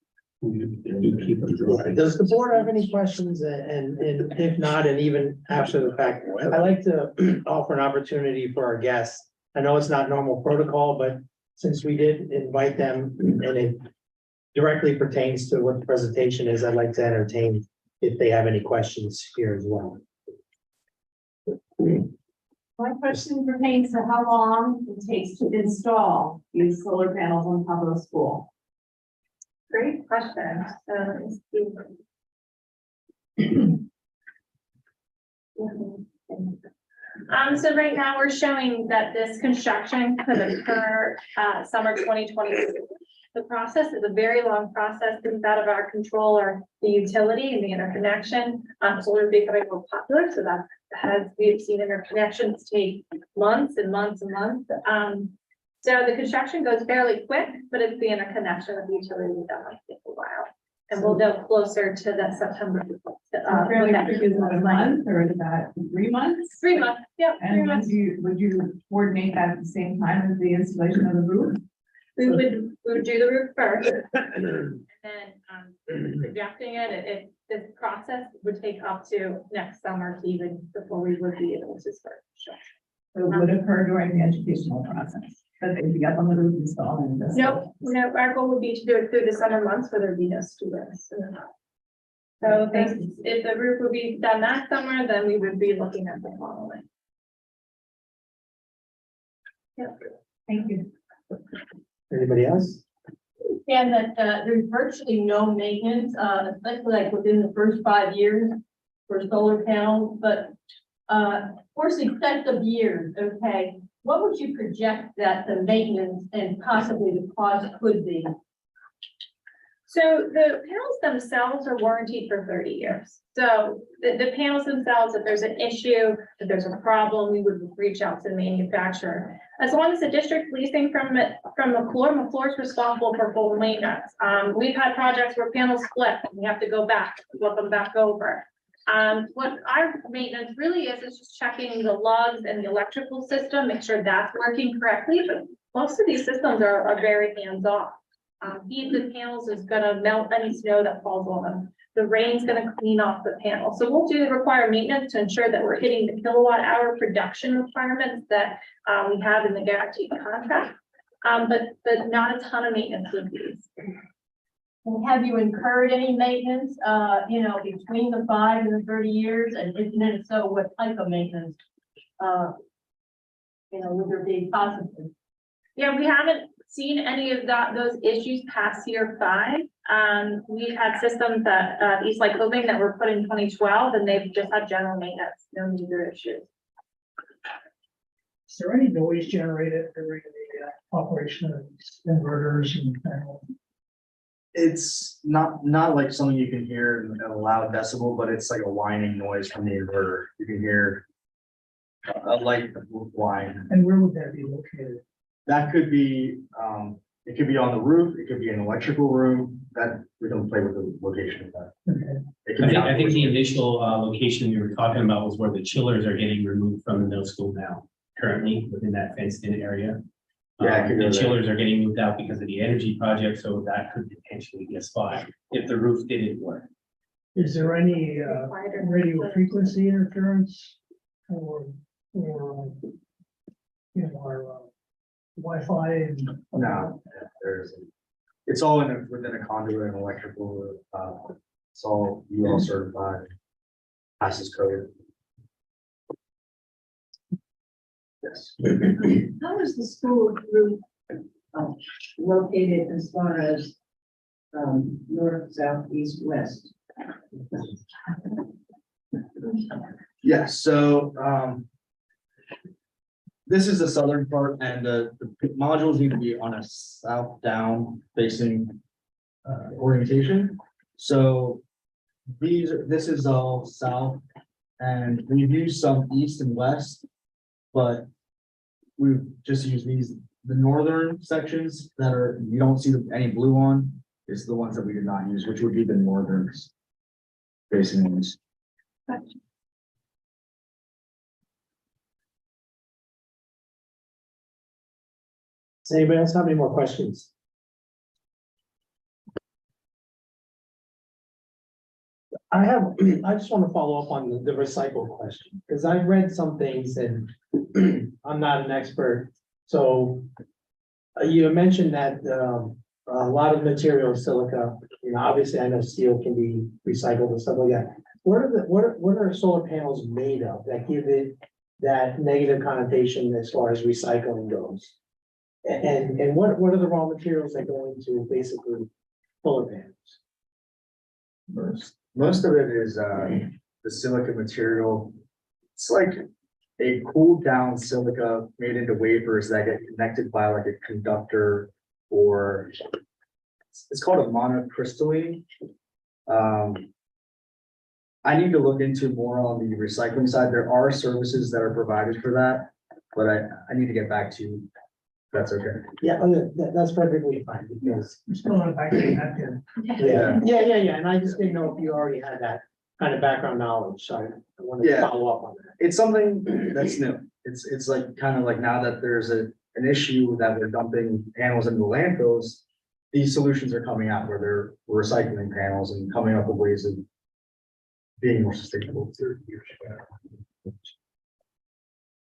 Does the board have any questions? And if not, and even after the fact, I'd like to offer an opportunity for our guests. I know it's not normal protocol, but since we did invite them and it directly pertains to what the presentation is, I'd like to entertain if they have any questions here as well. My question pertains to how long it takes to install these solar panels on top of the school. Great question. So right now we're showing that this construction could occur summer 2020. The process is a very long process. It's out of our control or the utility and the interconnection. Solar becoming more popular, so that we've seen interconnections take months and months and months. So the construction goes fairly quick, but it's the interconnection of the utility that might take a while. And we'll go closer to that September. Fairly quick, is that a month or is that 3 months? 3 months, yeah. 3 And months. would you coordinate that at the same time as the installation of the roof? We would do the roof first. And then projecting it, this process would take up to next summer even before we would be able to start. So it would occur during the educational process. But if you got on the roof installing this. Nope, no, our goal would be to do it through the summer months where there'd be no students. So if the roof would be done that summer, then we would be looking at the following. Thank you. Anybody else? And that, there's virtually no maintenance, especially like within the first 5 years for solar panels, but, for successive years, okay, what would you project that the maintenance and possibly the cost could be? So the panels themselves are warranted for 30 years. So the panels themselves, if there's an issue, if there's a problem, we would reach out to the manufacturer. As long as the district leasing from McClure is responsible for full maintenance. We've had projects where panels split, and we have to go back, flip them back over. What our maintenance really is just checking the lugs and the electrical system, make sure that's working correctly, but most of these systems are very hands-off. Heat the panels is gonna melt any snow that falls on them. The rain's gonna clean off the panel. So we'll do the required maintenance to ensure that we're hitting the kilowatt hour production requirements that we have in the guaranteed contract. But not a ton of maintenance with these. And have you incurred any maintenance, between the 5 and the 30 years? And if so, what type of maintenance? Would there be possible? Yeah, we haven't seen any of those issues past year 5. We've had systems that, East Lake Living that were put in 2012, and they've just had general maintenance, no major issues. Is there any noise generated during the operation of inverters and? It's not like something you can hear in a loud decibel, but it's like a whining noise from the inverter. You can hear a light whine. And where would that be located? That could be, it could be on the roof, it could be an electrical room, that we don't play with the location of that. Okay. It could be I think the outdoors. initial location we were talking about was where the chillers are getting removed from the middle school now, currently within that fenced in area. Yeah, it could The go there. chillers are getting moved out because of the energy project, so that could potentially be a spot if the roof didn't work. Is there any radio frequency interference or our Wi-Fi and? No, it's all within a conduit and electrical, it's all UL certified, passes code. Yes. How is the school group located as far as north, south, east, west? Yes, so, this is the southern part and the modules need to be on a south down facing orientation. So this is all south and we've used some east and west, but we've just used the northern sections that are, you don't see any blue on, is the ones that we did not use, which would be the northerns facing ones. Does anybody else have any more questions? I just want to follow up on the recycle question, because I've read some things and I'm not an expert. So you mentioned that a lot of material silica, obviously I know steel can be recycled and stuff like that. What are solar panels made of that give it that negative connotation as far as recycling goes? And what are the raw materials that go into basically solar panels? Most of it is the silica material. It's like a cooled down silica made into wafers that get connected by like a conductor or it's called a monocrystalline. I need to look into more on the recycling side. There are services that are provided for that, but I need to get back to you. That's okay. Yeah, that's perfectly fine because, We're still on back to that. yeah, and I just didn't know if you already had that kind of background knowledge, so I wanted to Yeah. follow up on that. It's something that's new. It's like kind of like now that there's an issue that we're dumping panels into landfills, these solutions are coming out where they're recycling panels and coming up with ways of being more sustainable.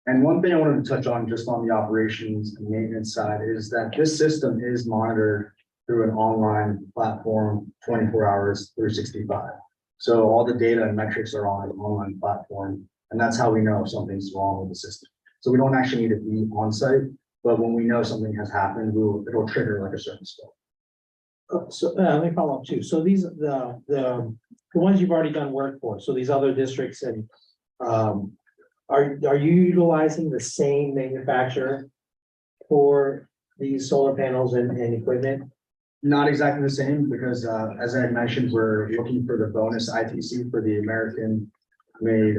And one thing I wanted to touch on just on the operations and maintenance side is that this system is monitored through an online platform 24 hours 365. So all the data and metrics are on an online platform, and that's how we know if something's wrong with the system. So we don't actually need to be on site, but when we know something has happened, it'll trigger like a certain stuff. So, let me follow up too. So these, the ones you've already done work for, so these other districts and, are you utilizing the same manufacturer for these solar panels and equipment? Not exactly the same because, as I had mentioned, we're looking for the bonus ITC for the American made,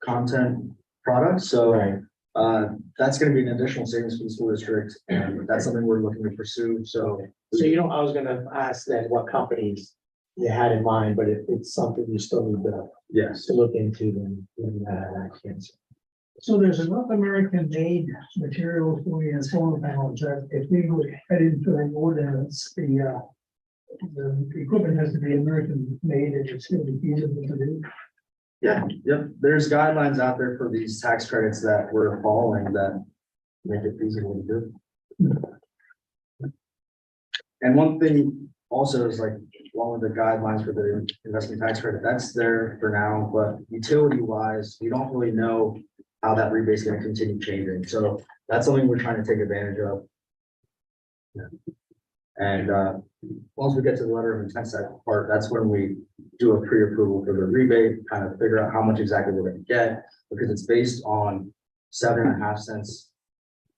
content products. So, that's gonna be an additional savings for the school district, and that's something we're looking to pursue. So So you don't, I was gonna ask then what companies you had in mind, but if it's something you still need yes. to look into, then I can't. So there's enough American made materials for the solar panels that if we would head into an ordinance, the equipment has to be American made and it's still be feasible to do. Yeah, yep. There's guidelines out there for these tax credits that we're following that make it feasible to do. And one thing also is like, along with the guidelines for the investment tax credit, that's there for now, but utility wise, we don't really know how that rebate is going to continue changing. So that's something we're trying to take advantage of. And once we get to the letter of intent set part, that's when we do a pre-approval for the rebate, kind of figure out how much exactly we're going to get, because it's based on 7.5 cents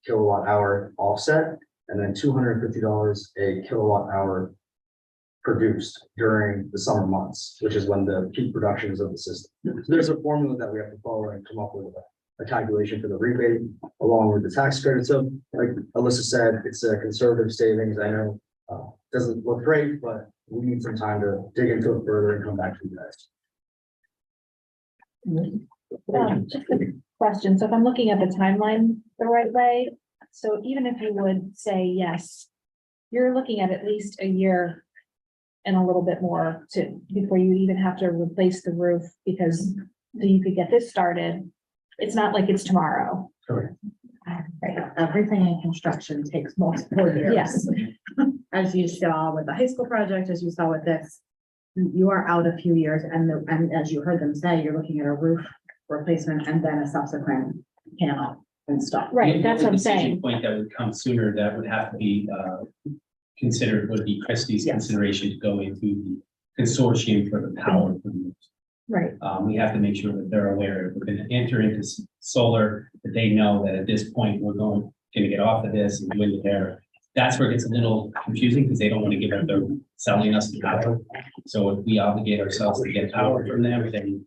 kilowatt hour offset, and then $250 a kilowatt hour produced during the summer months, which is when the peak production is of the system. So there's a formula that we have to follow and come up with a calculation for the rebate along with the tax credit. So like Alyssa said, it's a conservative savings. I know doesn't look great, but we need some time to dig into it further and come back to you guys. Just a question. So if I'm looking at the timeline the right way, so even if you would say yes, you're looking at least a year and a little bit more before you even have to replace the roof, because you could get this started. It's not like it's tomorrow. Correct. Right, everything in construction takes multiple years. Yes. As you saw with the high school project, as you saw with this, you are out a few years, and as you heard them say, you're looking at a roof replacement and then a subsequent panel install. Right, that's what I'm The decision saying. Point that would come sooner, that would have to be considered, would be Christie's Yes. consideration to go into the consortium for the power. Right. We have to make sure that they're aware, if we're gonna enter into solar, that they know that at this point, we're gonna get off of this and go into there. That's where it gets a little confusing, because they don't want to give up their selling us the power. So if we obligate ourselves to get power from them, then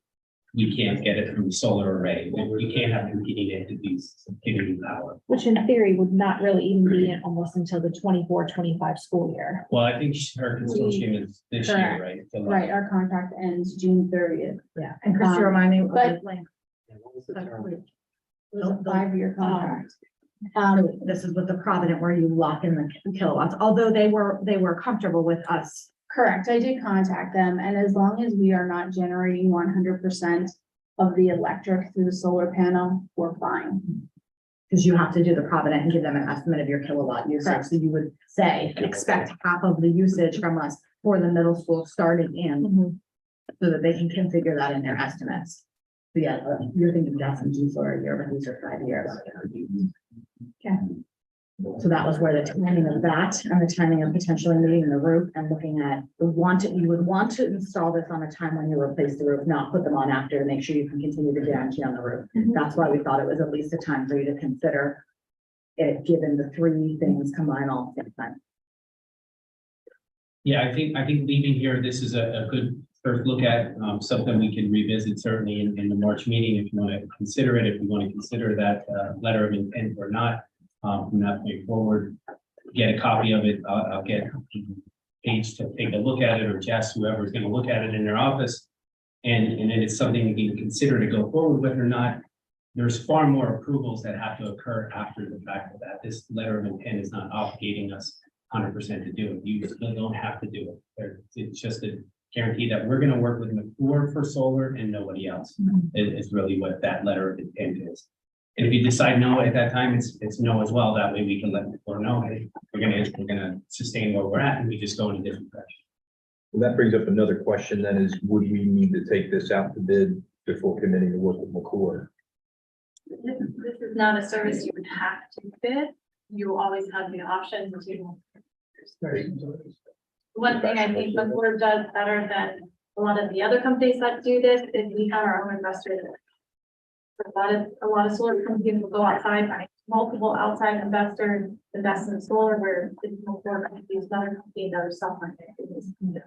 we can't get it from the solar array. You can't have competing entities giving you power. Which in theory would not really even be in almost until the 24-25 school year. Well, I think her consortium is this year, Correct. right? Right, our contract ends June 30th. Yeah, and Christy, remind me. but- what the- What was the term? It was a 5-year contract. This is with the Provident where you lock in the kilowatts, although they were comfortable with us. Correct, I did contact them, and as long as we are not generating 100% of the electric through the solar panel, we're fine. Because you have to do the Provident and give them an estimate of your kilowatt usage. Correct. So you would say, expect half of the usage from us for the middle school starting in, so that they can configure that in their estimates. So yeah, you're thinking that's in G for a year, but these are 5 years. Okay. So that was where the timing of that and the timing of potentially moving the roof and looking at you would want to install this on a time when you replace the roof, not put them on after to make sure you can continue the guarantee on the roof. That's why we thought it was at least a time for you to consider it, given the three things combined all at the same time. Yeah, I think leaving here, this is a good first look at, something we can revisit certainly in the March meeting, if you want to consider it, if you want to consider that, letter of intent or not. From that point forward, get a copy of it. I'll get Paige to take a look at it, or Jess, whoever's going to look at it in their office. And then it's something you can consider to go forward with or not. There's far more approvals that have to occur after the fact of that. This letter of intent is not obligating us 100% to do it. You still don't have to do it. It's just a guarantee that we're going to work with McClure for solar and nobody else. Is really what that letter of intent is. And if you decide no at that time, it's no as well. That way we can let the floor know, hey, we're gonna sustain where we're at and we just go in a different direction. Well, that brings up another question then is, would we need to take this out to bid before committing to work with McClure? This is not a service you would have to bid. You always have the option to. One thing I think McClure does better than a lot of the other companies that do this is we have our own investors. A lot of solar companies will go outside, find multiple outside investors, invest in solar, where it's McClure companies, other companies that are self-funded.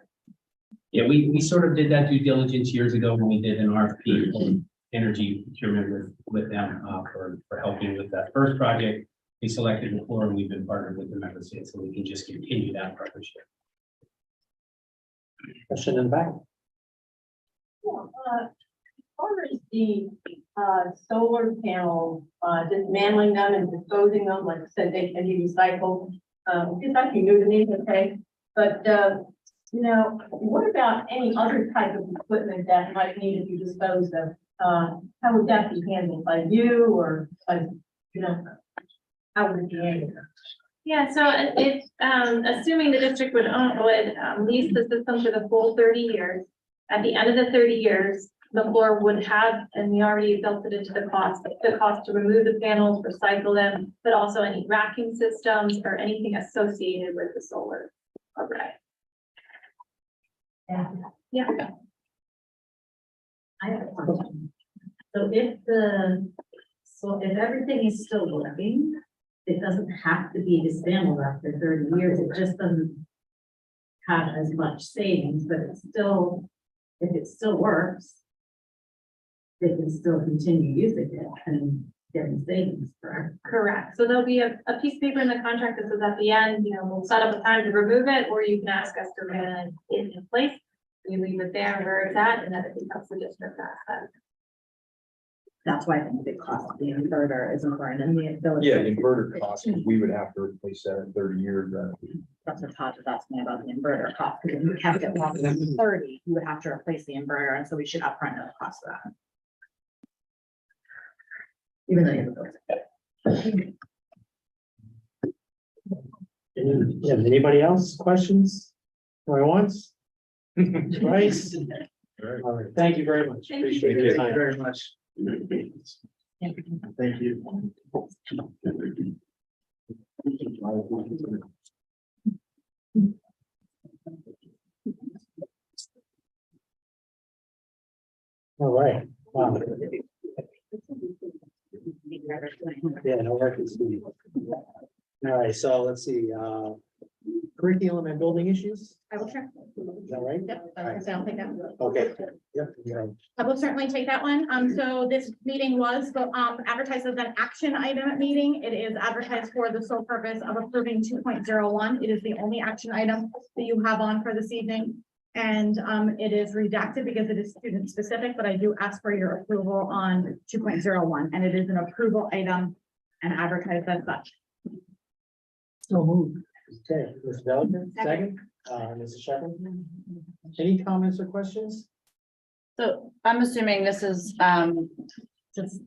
Yeah, we sort of did that due diligence years ago when we did an RFP for energy procurement with them for helping with that first project. We selected McClure and we've been partnered with them ever since, so we can just continue that partnership. Question in the back? As far as the solar panels, dismantling them and disposing them, like I said, they can be recycled. It's actually new to me, okay? But you know, what about any other type of equipment that might need to be disposed of? How would that be handled by you or by, you know, how would it be handled? Yeah, so if, assuming the district would lease the system for the full 30 years. At the end of the 30 years, McClure would have, and we already built it into the cost to remove the panels, recycle them, but also any racking systems or anything associated with the solar array. Yeah. I have a question. So if everything is still working, it doesn't have to be dismantled after 30 years. It just doesn't have as much savings, but it's still, if it still works, they can still continue using it and getting savings, correct? Correct. So there'll be a piece of paper in the contract that says at the end, you know, we'll set up a time to remove it, or you can ask us to remain in place. We leave it there where it's at, and then it becomes a district asset. That's why I think the cost of the inverter is important and the ability. Yeah, the inverter cost, we would have to replace that in 30 years. That's what Todd was asking about the inverter cost, because if you kept it longer than 30, you would have to replace the inverter, and so we should upfront the cost of that. Even though you have a Anybody else? Questions? Going once? Twice? All right, thank you very much. Thank you. Appreciate your time. Very much. Thank you. All right. Wow. Yeah, no work is good. All right, so let's see, curriculum and building issues, I will check. is that right? Yep, I'll take that. Okay. Yep. Yeah. I will certainly take that one. So this meeting was, advertised as an action item meeting. It is advertised for the sole purpose of approving 2.01. It is the only action item that you have on for this evening. And, it is redacted because it is student specific, but I do ask for your approval on 2.01, and it is an approval item and advertised as such. So moved. Okay, Ms. Delicate, second, Mrs. Shepherd. Any comments or questions? So I'm assuming this is, Just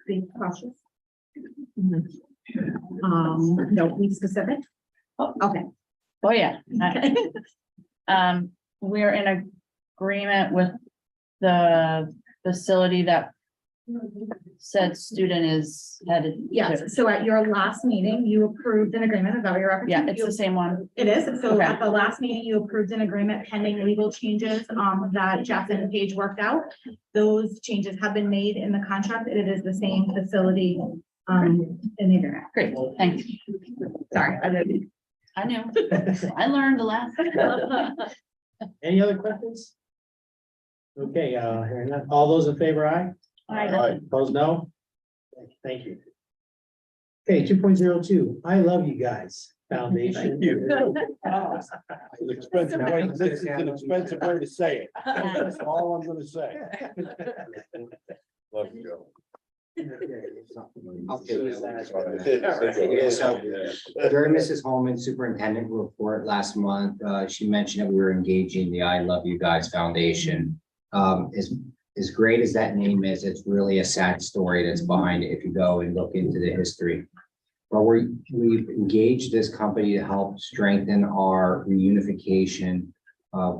be cautious. Don't be specific. Okay. oh yeah. Okay. We're in agreement with the facility that said student is headed. to. Yes, so at your last meeting, you approved an agreement, is that what you're referencing? Yeah, it's You- the same one. It is, so Okay. at the last meeting, you approved an agreement pending legal changes, that Jeff and Paige worked out. Those changes have been made in the contract, and it is the same facility, in the agreement. Great, thanks. Sorry, I didn't. I knew. I learned a lot. Any other questions? Okay, hearing none. All those in favor, aye? Aye. Opposed, no? Thank you. Okay, 2.02, I love you guys, Foundation. It's an expensive way, this is an expensive way to say it. That's all I'm gonna say. Love you, Joe. During Mrs. Holman's superintendent report last month, she mentioned that we were engaging the I Love You Guys Foundation. as great as that name is, it's really a sad story that's behind it if you go and look into the history. But we've engaged this company to help strengthen our reunification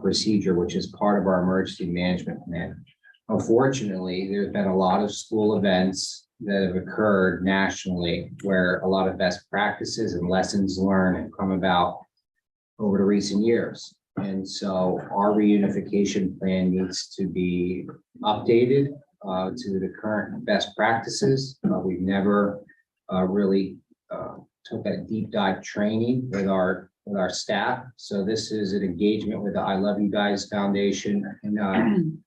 procedure, which is part of our emergency management plan. Unfortunately, there's been a lot of school events that have occurred nationally where a lot of best practices and lessons learned have come about over the recent years. And so our reunification plan needs to be updated to the current best practices. We've never really took a deep dive training with our staff. So this is an engagement with the I Love You Guys Foundation and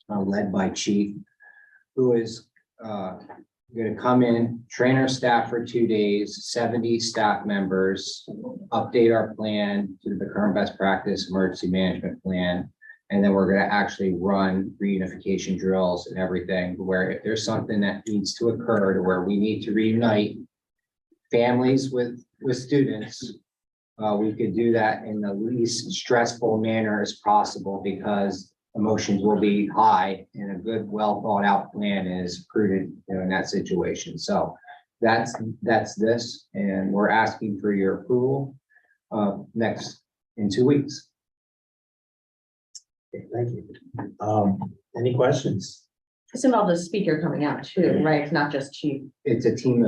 led by Chief, who is going to come in, train our staff for 2 days, 70 staff members, update our plan to the current best practice emergency management plan. And then we're going to actually run reunification drills and everything, where if there's something that needs to occur to where we need to reunite families with students, we could do that in the least stressful manner as possible, because emotions will be high and a good, well thought out plan is prudent, in that situation. So that's this, and we're asking for your approval next in 2 weeks. Okay, thank you. Any questions? It's involved a speaker coming out too, right? It's not just Chief. It's a team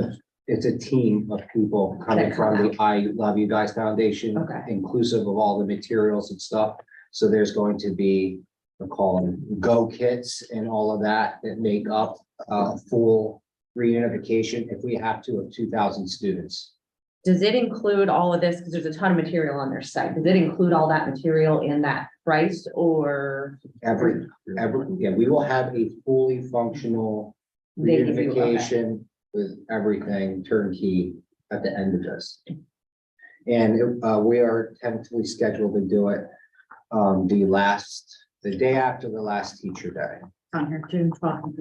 of people coming That come from the I Love You Guys Foundation, Okay. inclusive of all the materials and stuff. So there's going to be, we call them go kits and all of that make up full reunification if we have to of 2,000 students. Does it include all of this? Because there's a ton of material on their site. Does it include all that material in that price or? Yeah, we will have a fully functional They give you, okay. reunification with everything turnkey at the end of this. And we are tentatively scheduled to do it the day after the last teacher day. On here, June 12th.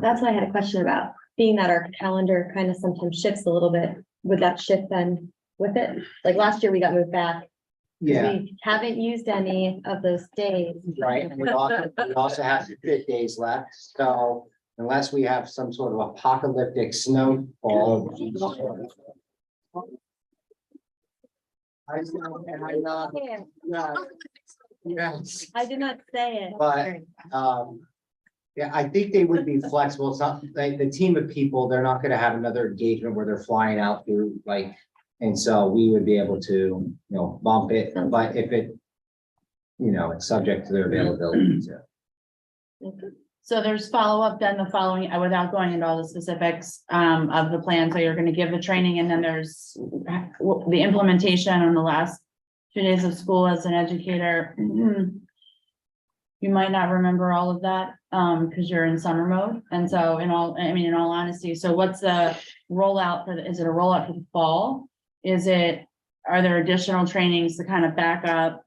That's what I had a question about. Being that our calendar kind of sometimes shifts a little bit, would that shift then with it? Like last year we got moved back. 'Cause Yeah, We haven't used any of those days. right. And we also have 50 days left. So unless we have some sort of apocalyptic snowfall. I know, and I know. Yeah. Yes. I did not say it. But, yeah, I think they would be flexible. It's not like the team of people, they're not gonna have another engagement where they're flying out through and so we would be able to, bump it, but if it, it's subject to their availability. So there's follow-up then the following, without going into all the specifics of the plan, so you're gonna give the training and then there's the implementation on the last 2 days of school as an educator. You might not remember all of that because you're in summer mode. And so in all honesty, so what's the rollout is it a rollout for the fall? Are there additional trainings to kind of back up?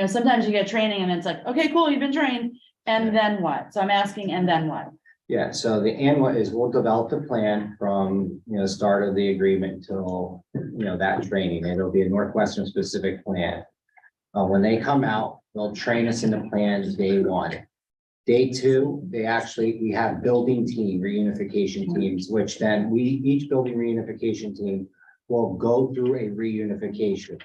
Sometimes you get training and it's like, okay, cool, you've been trained. And then what? So I'm asking, and then what? Yeah, so the what is we'll develop the plan from, the start of the agreement until, that training. It'll be a Northwestern specific plan. When they come out, they'll train us in the plans day 1. Day 2, we have building team reunification teams, which then each building reunification team will go through a reunification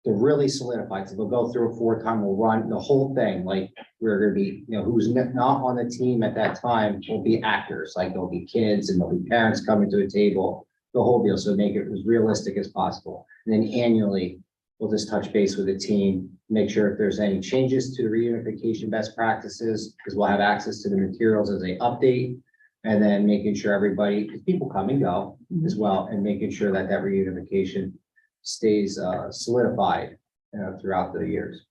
to really solidify. So they'll go through a 4-time, we'll run the whole thing. Like we're gonna be, who's not on the team at that time will be actors, like there'll be kids and there'll be parents coming to a table, the whole deal. So make it as realistic as possible. And then annually, we'll just touch base with the team, make sure if there's any changes to the reunification best practices, because we'll have access to the materials as they update. And then making sure everybody, because people come and go as well, and making sure that reunification stays solidified throughout the years.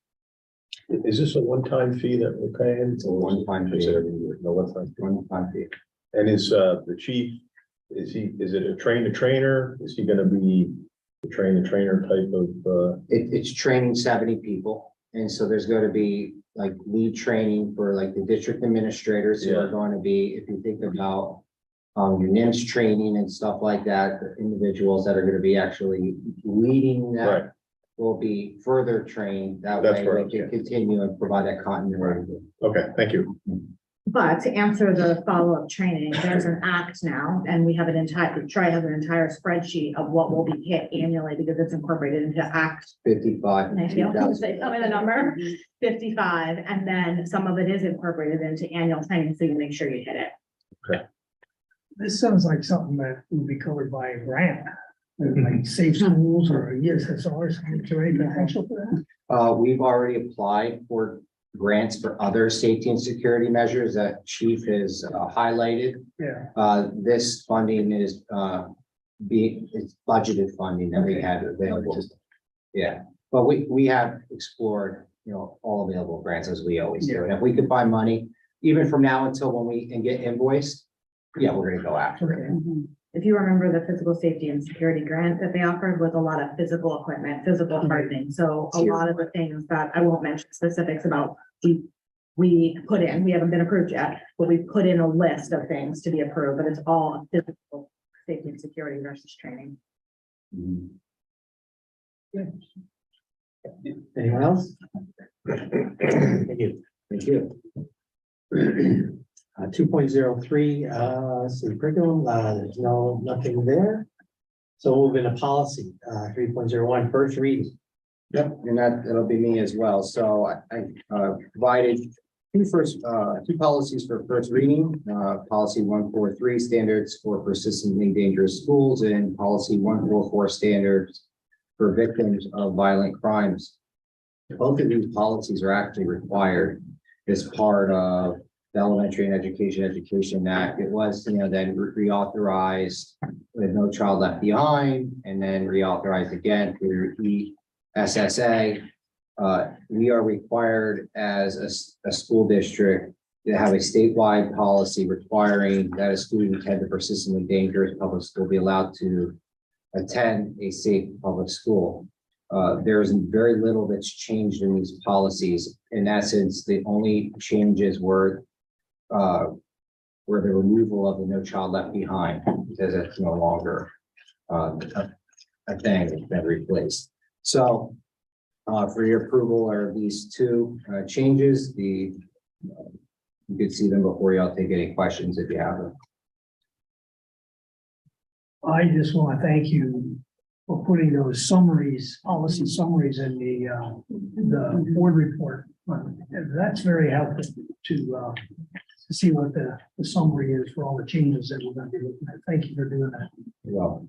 Is this a one-time fee that we're paying? It's a one-time Is fee. it every year? No, One-time fee. And is the chief, is it a trainer? Is he gonna be the trainer type of, It's training 70 people. And so there's going to be lead training for the district administrators who are Yeah. going to be, if you think about your NIMS training and stuff like that, the individuals that are going to be actually leading that Right. will be further trained. That That's way where I they was can getting. continue and provide that continuity. okay, thank you. But to answer the follow-up training, there's an act now, and we have an entire, Troy has an entire spreadsheet of what will be hit annually because it's incorporated into Act 55. and I feel to say, tell me the number, 55, and then some of it is incorporated into annual training, so you make sure you hit it. This sounds like something that would be covered by a grant, like Safe Schools or ESSR or something, is there any potential for that? We've already applied for grants for other safety and security measures that Chief has highlighted. Yeah, This funding is it's budgeted funding that we had available. Yeah, but we have explored, all available grants as we always do. And if we could find money, even from now until when we can get invoiced, yeah, we're gonna go after it. okay. If you remember the physical safety and security grant that they offered was a lot of physical equipment, physical hardening. So a lot of the things that I won't mention specifics about, we put in, we haven't been approved yet, but we put in a list of things to be approved, but it's all physical safety and security versus training. Mhm. Anyone else? Thank you. Thank you. 2.03, city curriculum, there's nothing there. So we'll move into policy, 3.01, first reading. Yep, and that'll be me as well. So I provided two policies for first reading, policy 143 standards for persistently dangerous schools and policy 144 standards for victims of violent crimes. Both of these policies are actually required as part of the Elementary and Education Act. It was, then reauthorized with No Child Left Behind, and then reauthorized again through ESSA. We are required as a school district to have a statewide policy requiring that a student attend a persistently dangerous public school be allowed to attend a safe public school. There's very little that's changed in these policies. In essence, the only changes were the removal of the No Child Left Behind, because it's no longer a thing that's been replaced. So for your approval are these two changes. You could see them before you. I'll take any questions if you have them. I just want to thank you for putting those summaries, policy summaries in the board report. That's very helpful to see what the summary is for all the changes that we're going to do. Thank you for doing that. Well,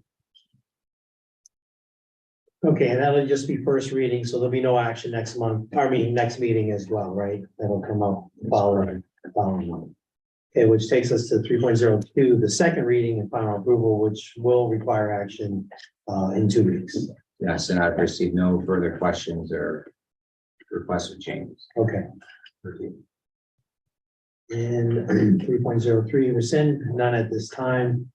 Okay, and that'll just be first reading, so there'll be no action next month, next meeting as well, right? That'll come up following month. Okay, which takes us to 3.02, the second reading and final approval, which will require action in 2 weeks. yes, and I've received no further questions or requests for changes. Okay. And 3.03, rescind, none at this time.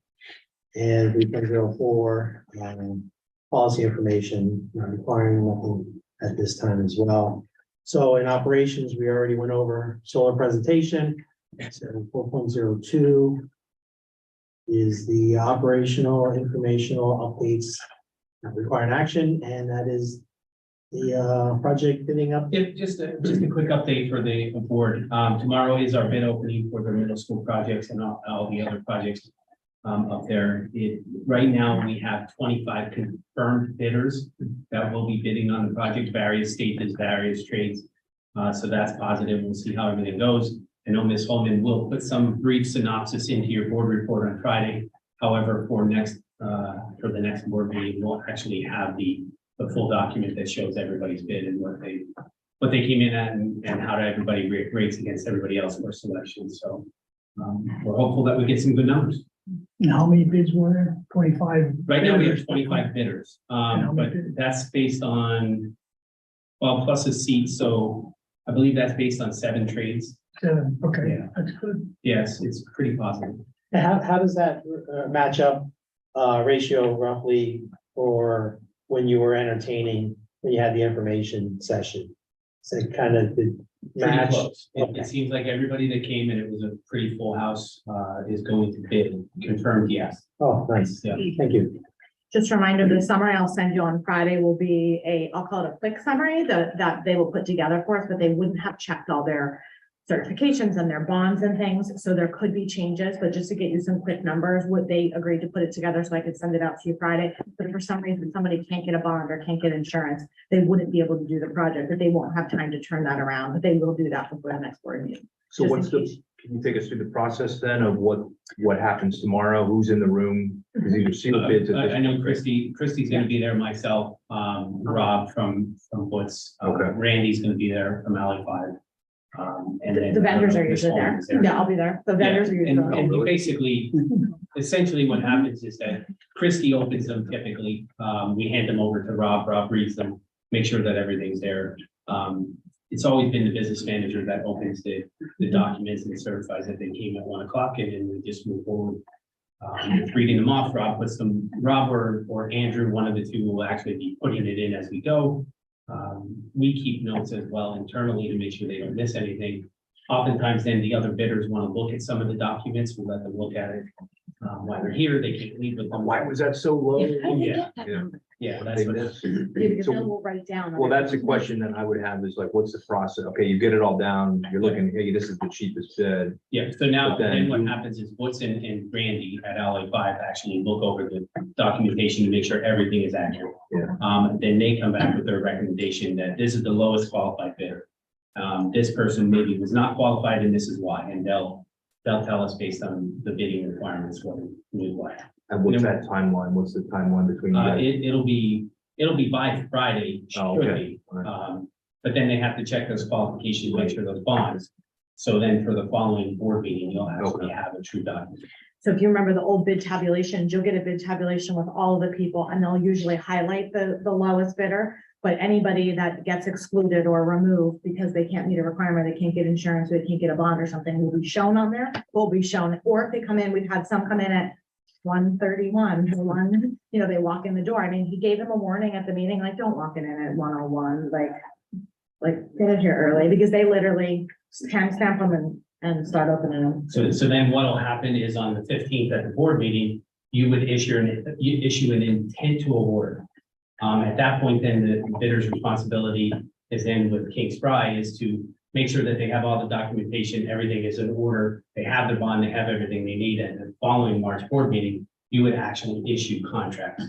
And 3.04, policy information, not requiring nothing at this time as well. So in operations, we already went over solar presentation. So 4.02 is the operational informational updates not requiring action, and that is the project bidding up. Just a quick update for the board. Tomorrow is our bid opening for the middle school projects and all the other projects up there. Right now, we have 25 confirmed bidders that will be bidding on the project, various stages, various trades. So that's positive. We'll see how everything goes. I know Ms. Holman will put some brief synopsis into your board report on Friday. However, for the next board meeting, we'll actually have the full document that shows everybody's bid and what they came in at and how everybody rates against everybody else for selection. So we're hopeful that we get some good numbers. And how many bids were there? 25? Right now, we have 25 bidders, but that's based on, well, plus a seat. So I believe that's based on 7 trades. 7, okay, Yeah. that's good. Yes, it's pretty positive. How does that match up ratio roughly for when you were entertaining, when you had the information session? So it kind of did Pretty match. close. It Okay. seems like everybody that came and it was a pretty full house, is going to bid, confirmed yes. Oh, nice. Yeah. Thank you. Just a reminder, the summary I'll send you on Friday will be I'll call it a quick summary that they will put together for us, but they wouldn't have checked all their certifications and their bonds and things, so there could be changes, but just to get you some quick numbers, would they agreed to put it together so I could send it out to you Friday? But if for some reason somebody can't get a bond or can't get insurance, they wouldn't be able to do the project, but they won't have time to turn that around, but they will do that before the next board meeting. So Just what's in the, case. can you take us through the process then of what happens tomorrow? Who's in the room? Is either sealed bids at this? I know Christie's gonna be there, myself, Rob from Woods. Okay. Randy's gonna be there from Alley 5. And then. The vendors are Ms. usually there. Holmes is Yeah, I'll be there. The vendors are usually. And there. basically, essentially what happens is that Christie opens them typically. We hand them over to Rob. Rob reads them, make sure that everything's there. It's always been the business manager that opens the documents and certifies that they came at 1 o'clock, and then we just move forward. With reading them off, Rob puts them, Rob or Andrew, one of the two will actually be putting it in as we go. We keep notes as well internally to make sure they don't miss anything. Oftentimes then the other bidders want to look at some of the documents, we let them look at it. While they're here, they can leave with them. Why was that so low? Yeah, Yeah. yeah, that's what. Yeah, because So- then we'll write down. Well, that's a question that I would have is like, what's the process? Okay, you get it all down, you're looking, hey, this is the cheapest bid. Yeah, so now But then then what you- happens is Woodson and Randy at Alley 5 actually look over the documentation to make sure everything is accurate. Yeah. Then they come back with their recommendation that this is the lowest qualified bidder. This person maybe was not qualified and this is why, and they'll tell us based on the bidding requirements what we like. And what's that timeline? What's the timeline between you guys? It'll be by Friday, Oh, should okay. be. But then they have to check those qualifications, make sure those bonds. So then for the following board meeting, you'll actually have a true document. So if you remember the old bid tabulations, you'll get a bid tabulation with all of the people and they'll usually highlight the lowest bidder. But anybody that gets excluded or removed because they can't meet a requirement, they can't get insurance, or they can't get a bond or something, will be shown on there, will be shown. Or if they come in, we've had some come in at 1:31, they walk in the door. I mean, he gave them a warning at the meeting, like, don't walk in at 1:01, like get in here early, because they literally timestamp them and start opening them. So then what'll happen is on the 15th at the board meeting, you would issue an intent to award. At that point, then the bidder's responsibility is then with King Spry is to make sure that they have all the documentation, everything is in order, they have their bond, they have everything they need, and the following March board meeting, you would actually issue contracts.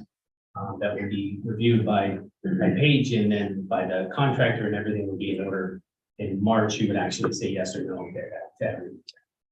That would be reviewed by Paige and then by the contractor, and everything would be in order. In March, you would actually say yes or no to everything.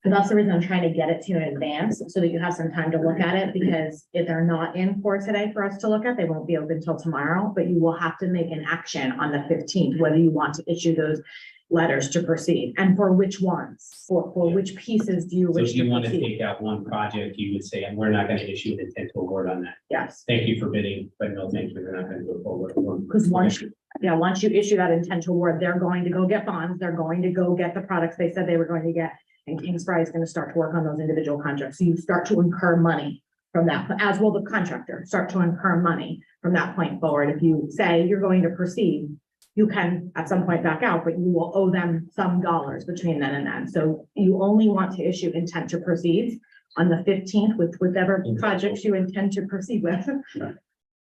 And that's the reason I'm trying to get it to you in advance, so that you have some time to look at it, because if they're not in for today for us to look at, they won't be open until tomorrow, but you will have to make an action on the 15th, whether you want to issue those letters to proceed, and for which ones, for which pieces do you So wish if you to want to proceed? take out one project, you would say, and we're not going to issue an intent to award on that. Yes, Thank you for bidding, but no, thank you, we're not going to go forward. because once you issue that intent to award, they're going to go get bonds, they're going to go get the products they said they were going to get. And King Spry is going to start to work on those individual contracts. So you start to incur money from that, as will the contractor start to incur money from that point forward. If you say you're going to proceed, you can at some point back out, but you will owe them some dollars between then and then. So you only want to issue intent to proceed on the 15th with whatever projects you intend to proceed with.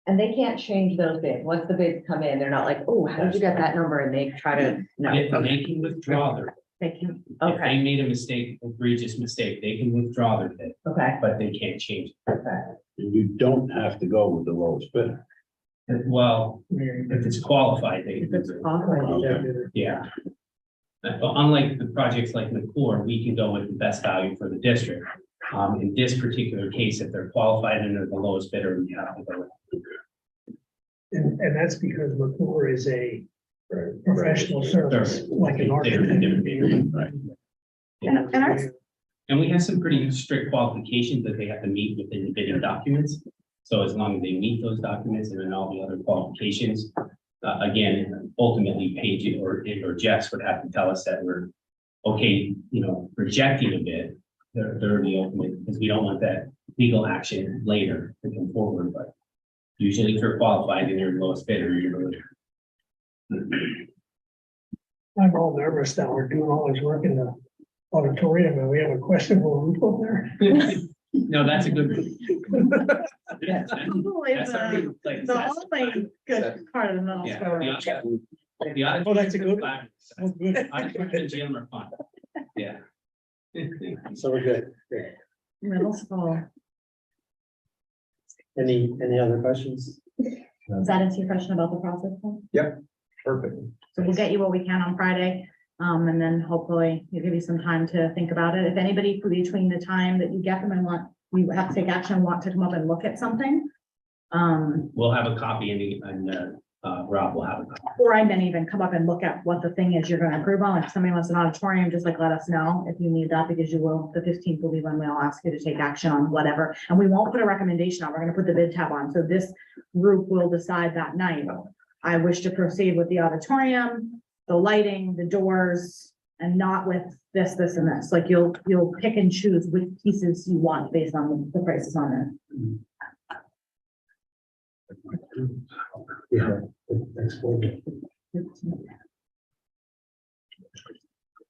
And they can't change those bids. Once the bids come in, they're not like, oh, how did you get that number? And they try to, no. They can withdraw their, They can, if okay, they made a mistake, egregious mistake, they can withdraw their bid, Okay. but they can't change You don't have to go with the lowest bidder. it. Well, if it's qualified, they if can it's do it. authorized. Yeah. But unlike the projects like McClure, we can go with the best value for the district. In this particular case, if they're qualified and they're the lowest bidder, we have to go with. And that's because McClure is a professional service, like an architect. Right. And our And we have some pretty strict qualifications that they have to meet within the bidding documents. So as long as they meet those documents and then all the other qualifications, again, ultimately Paige or Jess would have to tell us that we're okay, rejecting a bid. They're the ultimate, because we don't want that legal action later to come forward, but usually if you're qualified and you're the lowest bidder, you're going to. I'm all nervous that we're doing all this work in the auditorium and we have a questionable roof up there. No, that's a good. That's Probably that's the- already like- the only good part of the middle Yeah, school. the Oh, that's a good- fabulous. Oh, good. I think the gym are fun. Yeah. So we're good. Good. Middle school. Any other questions? Does that answer your question about the process? Then? Perfect. So we'll get you what we can on Friday. And then hopefully we'll give you some time to think about it. If anybody between the time that you get them and you have to take action, want to come up and look at something. We'll have a copy and Rob will have a copy. Or I may even come up and look at what the thing is you're gonna approve on. If somebody wants an auditorium, just like let us know if you need that, because you will, the 15th will be when we'll ask you to take action on whatever. And we won't put a recommendation on, we're gonna put the bid tab on. So this group will decide that night. I wish to proceed with the auditorium, the lighting, the doors, and not with this, this, and this. Like you'll pick and choose which pieces you want based on the prices on it. Yeah. Thanks, board.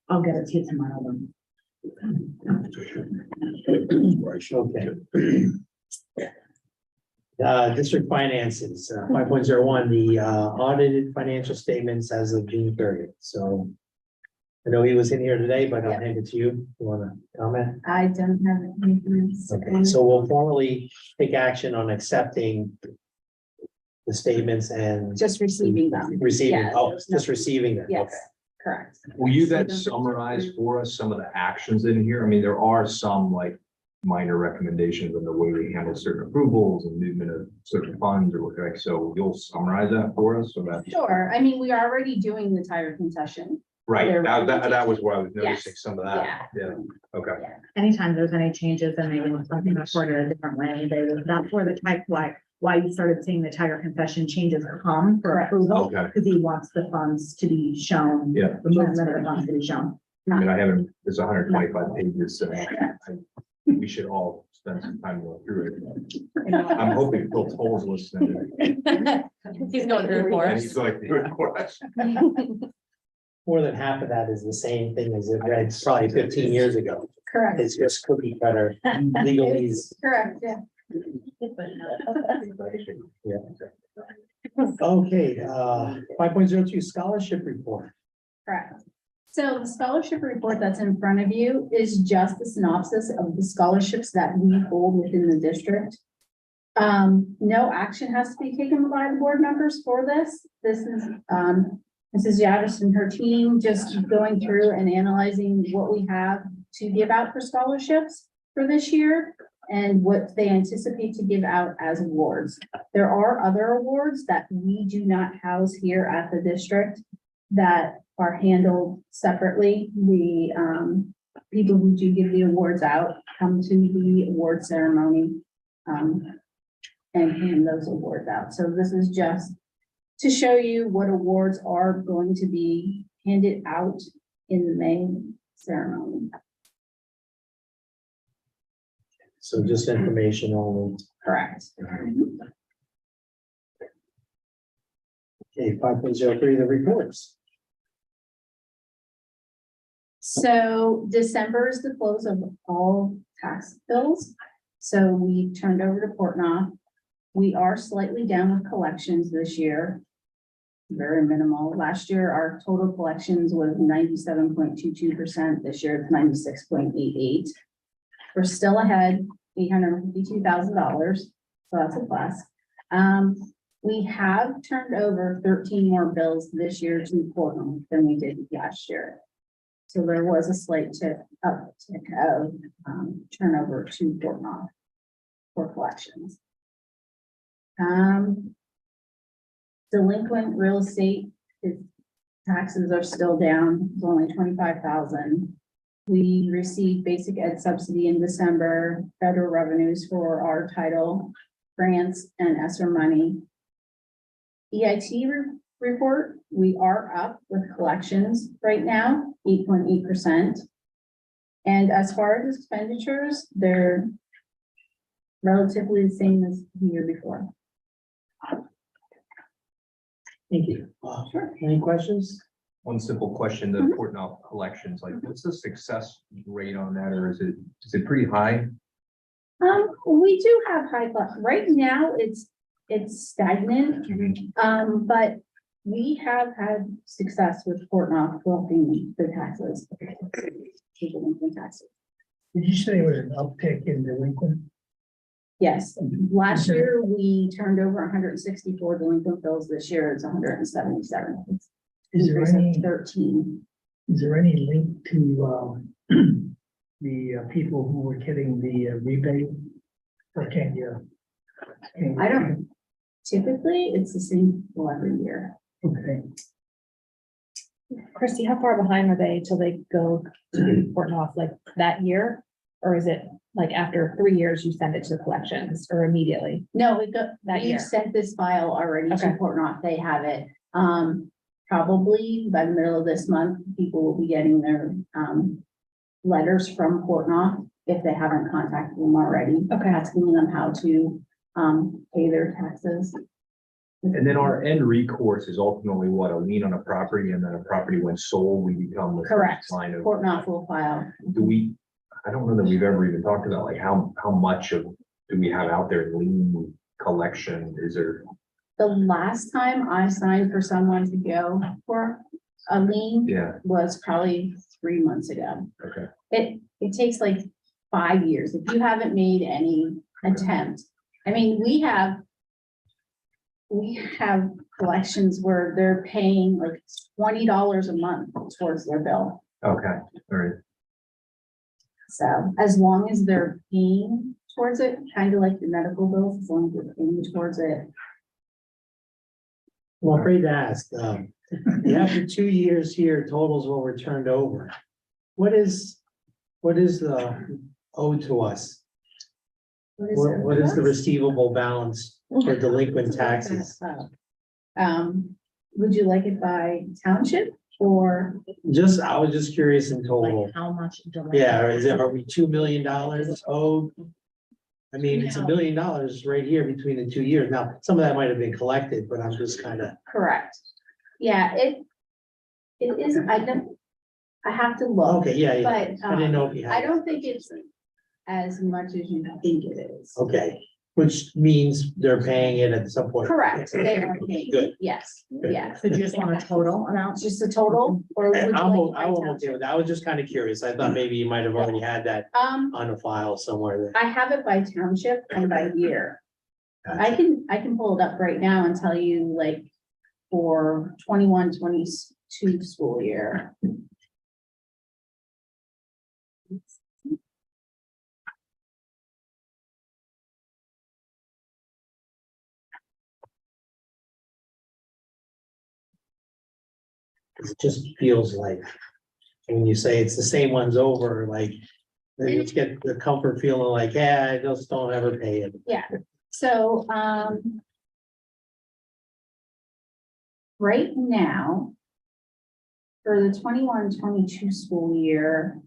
I'll get it to you tomorrow then. Okay. District finances, 5.01, the audited financial statements as of June 30th. So I know he was in here today, but I'll hand it to you. You want to comment? I don't have anything. Okay, so we'll formally take action on accepting the statements and Just receiving them. receiving, Yeah, oh, there's no- just receiving them. Yes, Okay. correct. Will you then summarize for us some of the actions in here? I mean, there are some like minor recommendations on the way we handle certain approvals and movement of certain funds or what, like, so you'll summarize that for us so that. Sure. I mean, we are already doing the tire concession. Right, Their that was where I was Yes. noticing some of that. Yeah, okay. Anytime there's any changes and they want something recorded a different way, that's where the type, why you started seeing the tire concession changes come for Correct. approval. Okay. Because he wants the funds to be shown. Yeah. The movement of the funds to be shown. I mean, I haven't, there's 125 pages, so we should all spend some time going through it. I'm hoping Phil Toll's listening. He's going through for And us. he's like, good question. More than half of that is the same thing as it read probably 15 years ago. Correct. It's just cookie cutter legalese. Correct, yeah. Okay, 5.02 scholarship report. Correct. So the scholarship report that's in front of you is just a synopsis of the scholarships that we hold within the district. No action has to be taken by the board members for this. This is, Mrs. Yaddis and her team just going through and analyzing what we have to give out for scholarships for this year and what they anticipate to give out as awards. There are other awards that we do not house here at the district that are handled separately. The people who do give the awards out come to the award ceremony and hand those awards out. So this is just to show you what awards are going to be handed out in the May ceremony. So just information only. Correct. Okay, 5.03, the reports. So December is the close of all tax bills. So we turned over to Portnoy. We are slightly down with collections this year. Very minimal. Last year, our total collections was 97.22%. This year it's 96.88. We're still ahead, $852,000. So that's a plus. We have turned over 13 more bills this year to Portnoy than we did last year. So there was a slight uptick of turnover to Portnoy for collections. Delinquent real estate, taxes are still down, it's only 25,000. We received basic ed subsidy in December, federal revenues for our title grants and ESSER money. EIT report, we are up with collections right now, 8.8%. And as far as expenditures, they're relatively the same as the year before. Thank you. Any questions? One simple question, the Portnoy collections, like what's the success rate on that, or is it pretty high? We do have high, right now it's stagnant. But we have had success with Portnoy collecting the taxes. pay delinquent taxes. Did you say it was an uptick in delinquent? Yes, last year we turned over 164 delinquent bills. This year it's 177. Is there Increase of any, 13. is there any link to, the people who were getting the rebate? Or can't you? I don't, typically it's the same for every year. Okay. Christy, how far behind are they till they go to be reporting off, like that year? Or is it like after 3 years, you send it to the collections or immediately? No, we got, That we year. sent this file already to Okay. Portnoy. They have it. Probably by the middle of this month, people will be getting their, letters from Portnoy if they haven't contacted them already. Okay. Asking them how to, pay their taxes. And then our end recourse is ultimately what, a lien on a property, and then a property when sold, we become the Correct. first line of, Portnoy will file. do we, I don't know that we've ever even talked about like how much of, do we have out there in lien collection? Is there? The last time I signed for someone to go for a lien Yeah, was probably 3 months ago. okay. It takes like 5 years if you haven't made any attempt. I mean, we have collections where they're paying like $20 a month towards their bill. Okay, all right. So as long as they're paying towards it, kind of like the medical bills, as long as they're paying towards it. Well, I'm afraid to ask, after 2 years here, totals what were turned over. What is the owed to us? What is the receivable balance for delinquent taxes? Would you like it by township or I was just curious in total. Like how much? Yeah, are we $2 million owed? I mean, it's $1 million right here between the 2 years. Now, some of that might have been collected, but I'm just kind of, correct? Yeah, it is, I have to look, okay, yeah, but I didn't know if you had. I don't think it's as much as you think it is. Okay, which means they're paying it at some point. Correct, they are paying, Good. yes, Good. yes. So do you just want a total amount? Just a total, or would you I'm, like o- it by I'm okay township? with that. I was just kind of curious. I thought maybe you might have already had that on a file somewhere there. I have it by township and by year. I can pull it up right now and tell you like for 21-22 school year. It just feels like, when you say it's the same ones over, like, they just get the comfort feeling like, yeah, I just don't ever pay it. Yeah, so, right now, for the 21-22 school year,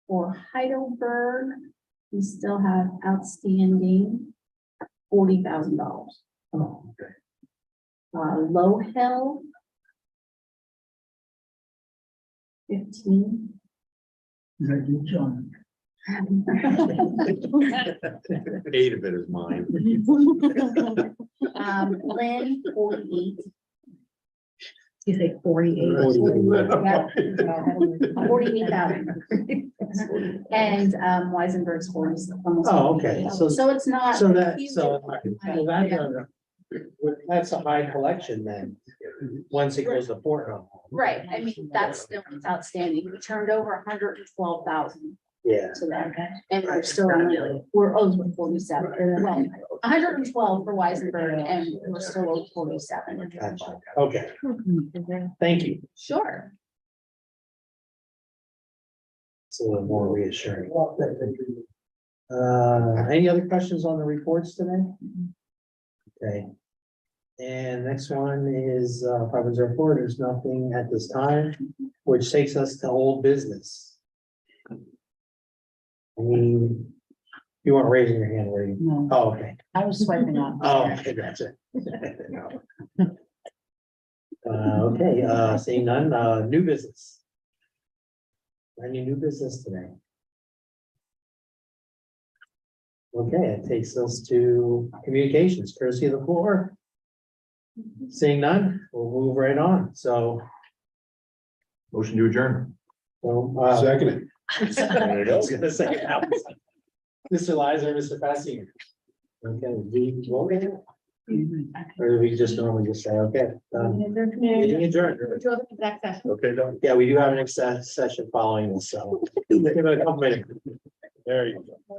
for Heidelberg, we still have outstanding $40,000. Oh, okay. Low Hill. 15. Is that you, John? 8 of it is mine. Lynn, 48. You say 48. 48,000. And Weisenberg's 40. Almost Oh, okay. 48. So it's not. So a that, huge so amount. that's a high collection then, once it goes to Portnoy. Right, I mean, that's still what's outstanding. We turned over 112,000 Yeah. to them. And we're still only, we're owed 47. Well, 112 for Weisenberg and we're still owed 47. Gotcha. Okay, thank you. Sure. It's a little more reassuring. Any other questions on the reports today? Okay. And next one is, 504, there's nothing at this time, which takes us to old business. I mean, you weren't raising your hand, were you? No, Oh, okay. I was swiping off. Oh, okay, gotcha. Okay, seeing none, new business. Any new business today? Okay, it takes us to communications, courtesy of the floor. Seeing none, we'll move right on, so. Motion to adjourn. So, Second. I was gonna say that. Mr. Lizer, Mr. Fassi. Okay, do you vote in? Or do we just normally just say, okay, meeting adjourned. Okay, done. Yeah, we do have an exec session following this, so. Give it a couple minutes. There you go.